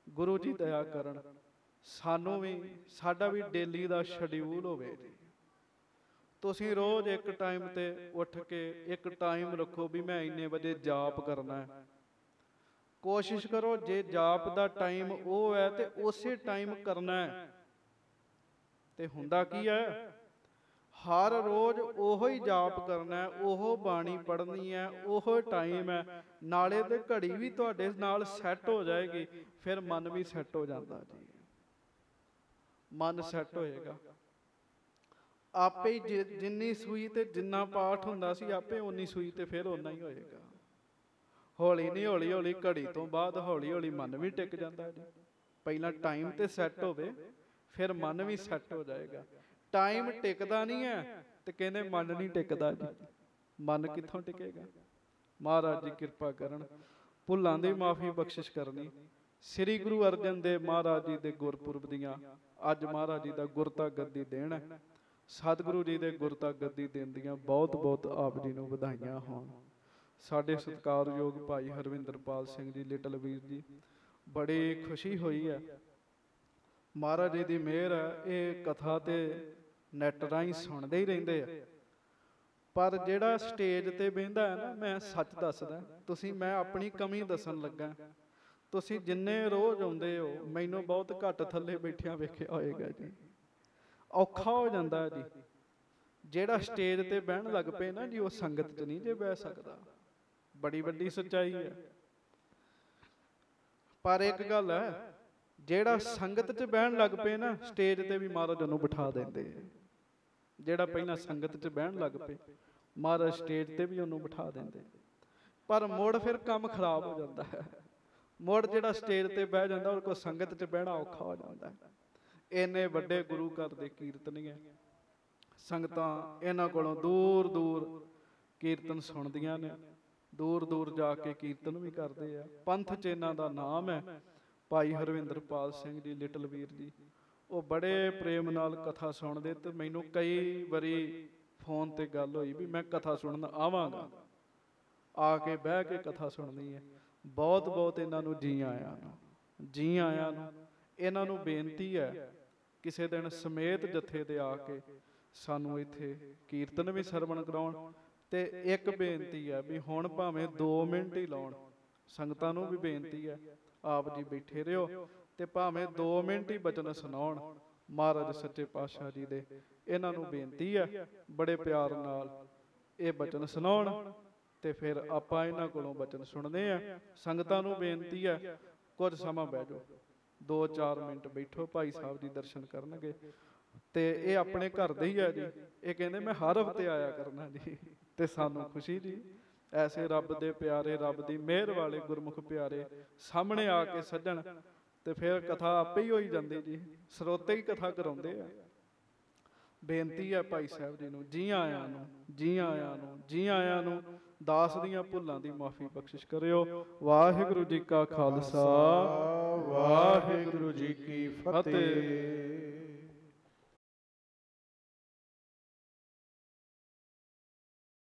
ਗੁਰੂ ਜੀ ਦਇਆ ਕਰਨ। ਸਾਨੂੰ ਵੀ, ਸਾਡਾ ਵੀ ਡੇਲੀ ਦਾ ਸ਼ਡਿਊਲ ਹੋਵੇ ਜੀ। ਤੁਸੀਂ ਰੋਜ਼ ਇੱਕ ਟਾਈਮ ਤੇ ਉੱਠ ਕੇ ਇੱਕ ਟਾਈਮ ਰੱਖੋ ਵੀ ਮੈਂ ਇੰਨੇ ਵਜੇ ਜਾਪ ਕਰਨਾ ਹੈ। ਕੋਸ਼ਿਸ਼ ਕਰੋ ਜੇ ਜਾਪ ਦਾ ਟਾਈਮ ਉਹ ਹੈ ਤੇ ਉਸੇ ਟਾਈਮ ਕਰਨਾ ਹੈ। ਤੇ ਹੁੰਦਾ ਕੀ ਹੈ, ਹਰ ਰੋਜ਼ ਉਹੋ ਹੀ ਜਾਪ ਕਰਨਾ, ਉਹ ਬਾਣੀ ਪੜ੍ਹਨੀ ਹੈ, ਉਹ ਟਾਈਮ ਹੈ। ਨਾਲੇ ਤੇ ਘੜੀ ਵੀ ਤੁਹਾਡੇ ਨਾਲ ਸੈੱਟ ਹੋ ਜਾਏਗੀ, ਫਿਰ ਮਨ ਵੀ ਸੈੱਟ ਹੋ ਜਾਂਦਾ ਜੀ। ਮਨ ਸੈੱਟ ਹੋਏਗਾ। ਆਪੇ ਜਿੰਨੀ ਸੂਈ ਤੇ ਜਿੰਨਾ ਪਾਠ ਹੁੰਦਾ ਸੀ ਆਪੇ ਉਨੀ ਸੂਈ ਤੇ ਫਿਰ ਓਨਾ ਹੀ ਹੋਏਗਾ। ਹੌਲੀ ਨਹੀਂ, ਹੌਲੀ ਹੌਲੀ ਘੜੀ ਤੋਂ ਬਾਅਦ ਹੌਲੀ ਹੌਲੀ ਮਨ ਵੀ ਟਿਕ ਜਾਂਦਾ ਜੀ। ਪਹਿਲਾਂ ਟਾਈਮ ਤੇ ਸੈੱਟ ਹੋਵੇ ਫਿਰ ਮਨ ਵੀ ਸੈੱਟ ਹੋ ਜਾਏਗਾ। ਟਾਈਮ ਟਿਕਦਾ ਨਹੀਂ ਹੈ ਤੇ ਕਹਿੰਦੇ ਮਨ ਨਹੀਂ ਟਿਕਦਾ ਜੀ। ਮਨ ਕਿੱਥੋਂ ਟਿਕੇਗਾ? ਮਹਾਰਾਜ ਜੀ ਕਿਰਪਾ ਕਰਨ, ਭੁੱਲਾਂ ਦੀ ਮਾਫੀ ਬਖਸ਼ਿਸ਼ ਕਰਨੀ। ਸ੍ਰੀ ਗੁਰੂ ਅਰਜਨ ਦੇਵ ਮਹਾਰਾਜ ਜੀ ਦੇ ਗੁਰਪੁਰਬ ਦੀਆਂ ਅੱਜ ਮਹਾਰਾਜ ਜੀ ਦਾ ਗੁਰਤਾ ਗੱਦੀ ਦੇਣ ਹੈ। ਸਤਿਗੁਰੂ ਜੀ ਦੇ ਗੁਰਤਾ ਗੱਦੀ ਦੇਣ ਦੀਆਂ ਬਹੁਤ ਬਹੁਤ ਆਪ ਜੀ ਨੂੰ ਵਧਾਈਆਂ ਹੋਣ। ਸਾਡੇ ਸਤਿਕਾਰਯੋਗ ਭਾਈ ਹਰਵਿੰਦਰਪਾਲ ਸਿੰਘ ਜੀ ਲਿਟਲ ਵੀਰ ਜੀ, ਬੜੀ ਖੁਸ਼ੀ ਹੋਈ ਹੈ। ਮਹਾਰਾਜ ਜੀ ਦੀ ਮਿਹਰ ਹੈ। ਇਹ ਕਥਾ ਤੇ ਨੈਟ ਰਾਹੀਂ ਸੁਣਦੇ ਹੀ ਰਹਿੰਦੇ ਆ, ਪਰ ਜਿਹੜਾ ਸਟੇਜ ਤੇ ਬਹਿੰਦਾ ਹੈ ਨਾ, ਮੈਂ ਸੱਚ ਦੱਸਦਾ, ਤੁਸੀਂ, ਮੈਂ ਆਪਣੀ ਕਮੀ ਦੱਸਣ ਲੱਗਾ, ਤੁਸੀਂ ਜਿੰਨੇ ਰੋਜ਼ ਆਉਂਦੇ ਹੋ ਮੈਨੂੰ ਬਹੁਤ ਘੱਟ ਥੱਲੇ ਬੈਠਿਆਂ ਵੇਖਿਆ ਹੋਏਗਾ ਜੀ। ਔਖਾ ਹੋ ਜਾਂਦਾ ਜੀ। ਜਿਹੜਾ ਸਟੇਜ ਤੇ ਬਹਿਣ ਲੱਗ ਪਏ ਨਾ ਜੀ, ਉਹ ਸੰਗਤ 'ਚ ਨਹੀਂ ਜੇ ਬਹਿ ਸਕਦਾ। ਬੜੀ ਵੱਡੀ ਸੱਚਾਈ ਹੈ। ਪਰ ਇੱਕ ਗੱਲ ਹੈ, ਜਿਹੜਾ ਸੰਗਤ 'ਚ ਬਹਿਣ ਲੱਗ ਪਏ ਨਾ, ਸਟੇਜ ਤੇ ਵੀ ਮਹਾਰਾਜ ਉਹਨੂੰ ਬਿਠਾ ਦਿੰਦੇ। ਜਿਹੜਾ ਪਹਿਲਾਂ ਸੰਗਤ 'ਚ ਬਹਿਣ ਲੱਗ ਪਏ, ਮਹਾਰਾਜ ਸਟੇਜ ਤੇ ਵੀ ਉਹਨੂੰ ਬਿਠਾ ਦਿੰਦੇ। ਪਰ ਮੁੜ ਫਿਰ ਕੰਮ ਖਰਾਬ ਹੋ ਜਾਂਦਾ ਹੈ। ਮੁੜ ਜਿਹੜਾ ਸਟੇਜ ਤੇ ਬਹਿ ਜਾਂਦਾ, ਉਹਦੇ ਕੋਲ ਸੰਗਤ 'ਚ ਬਹਿਣਾ ਔਖਾ ਹੋ ਜਾਂਦਾ। ਇੰਨੇ ਵੱਡੇ ਗੁਰੂ ਘਰ ਦੇ ਕੀਰਤਨੀਏ ਸੰਗਤਾਂ ਇਹਨਾਂ ਕੋਲੋਂ ਦੂਰ ਦੂਰ ਕੀਰਤਨ ਸੁਣਦੀਆਂ ਨੇ, ਦੂਰ ਦੂਰ ਜਾ ਕੇ ਕੀਰਤਨ ਵੀ ਕਰਦੇ ਆ। ਪੰਥ 'ਚ ਇਹਨਾਂ ਦਾ ਨਾਮ ਹੈ। ਭਾਈ ਹਰਵਿੰਦਰਪਾਲ ਸਿੰਘ ਜੀ ਲਿਟਲ ਵੀਰ ਜੀ, ਉਹ ਬੜੇ ਪ੍ਰੇਮ ਨਾਲ ਕਥਾ ਸੁਣਦੇ, ਤੇ ਮੈਨੂੰ ਕਈ ਵਾਰੀ ਫੋਨ ਤੇ ਗੱਲ ਹੋਈ ਵੀ ਮੈਂ ਕਥਾ ਸੁਣਨ ਆਵਾਂਗਾ, ਆ ਕੇ ਬਹਿ ਕੇ ਕਥਾ ਸੁਣਨੀ ਹੈ। ਬਹੁਤ ਬਹੁਤ ਇਹਨਾਂ ਨੂੰ ਜੀ ਆਇਆਂ ਨੂੰ, ਜੀ ਆਇਆਂ ਨੂੰ। ਇਹਨਾਂ ਨੂੰ ਬੇਨਤੀ ਹੈ, ਕਿਸੇ ਦਿਨ ਸਮੇਤ ਜਥੇ ਦੇ ਆ ਕੇ ਸਾਨੂੰ ਇੱਥੇ ਕੀਰਤਨ ਵੀ ਸਰਵਣ ਕਰਾਉਣ। ਤੇ ਇੱਕ ਬੇਨਤੀ ਹੈ ਵੀ ਹੁਣ ਭਾਵੇਂ 2 ਮਿੰਟ ਹੀ ਲਾਉਣ, ਸੰਗਤਾਂ ਨੂੰ ਵੀ ਬੇਨਤੀ ਹੈ, ਆਪ ਜੀ ਬੈਠੇ ਰਹੋ ਤੇ ਭਾਵੇਂ 2 ਮਿੰਟ ਹੀ ਬਚਨ ਸੁਣਾਉਣ ਮਹਾਰਾਜ ਸੱਚੇ ਪਾਤਸ਼ਾਹ ਜੀ ਦੇ। ਇਹਨਾਂ ਨੂੰ ਬੇਨਤੀ ਹੈ, ਬੜੇ ਪਿਆਰ ਨਾਲ ਇਹ ਬਚਨ ਸੁਣਾਉਣ ਤੇ ਫਿਰ ਆਪਾਂ ਇਹਨਾਂ ਕੋਲੋਂ ਬਚਨ ਸੁਣਦੇ ਆ। ਸੰਗਤਾਂ ਨੂੰ ਬੇਨਤੀ ਹੈ, ਕੁਝ ਸਮਾਂ ਬਹਿ ਜਾਓ, 2-4 ਮਿੰਟ ਬੈਠੋ, ਭਾਈ ਸਾਹਿਬ ਜੀ ਦਰਸ਼ਨ ਕਰਨਗੇ। ਤੇ ਇਹ ਆਪਣੇ ਘਰ ਦੇ ਹੀ ਆ ਜੀ। ਇਹ ਕਹਿੰਦੇ ਮੈਂ ਹਰ ਹਫ਼ਤੇ ਆਇਆ ਕਰਨਾ ਜੀ। ਤੇ ਸਾਨੂੰ ਖੁਸ਼ੀ ਜੀ, ਐਸੇ ਰੱਬ ਦੇ ਪਿਆਰੇ, ਰੱਬ ਦੀ ਮਿਹਰ ਵਾਲੇ ਗੁਰਮੁਖ ਪਿਆਰੇ ਸਾਹਮਣੇ ਆ ਕੇ ਸੱਜਣ, ਤੇ ਫਿਰ ਕਥਾ ਆਪੇ ਹੀ ਹੋਈ ਜਾਂਦੀ ਜੀ। ਸਰੋਤੇ ਹੀ ਕਥਾ ਕਰਾਉਂਦੇ ਆ। ਬੇਨਤੀ ਹੈ ਭਾਈ ਸਾਹਿਬ ਜੀ ਨੂੰ, ਜੀ ਆਇਆਂ ਨੂੰ, ਜੀ ਆਇਆਂ ਨੂੰ, ਜੀ ਆਇਆਂ ਨੂੰ। ਦਾਸ ਦੀਆਂ ਭੁੱਲਾਂ ਦੀ ਮਾਫੀ ਬਖਸ਼ਿਸ਼ ਕਰਿਓ। ਵਾਹਿਗੁਰੂ ਜੀ ਕਾ ਖਾਲਸਾ, ਵਾਹਿਗੁਰੂ ਜੀ ਕੀ ਫਤਿਹ।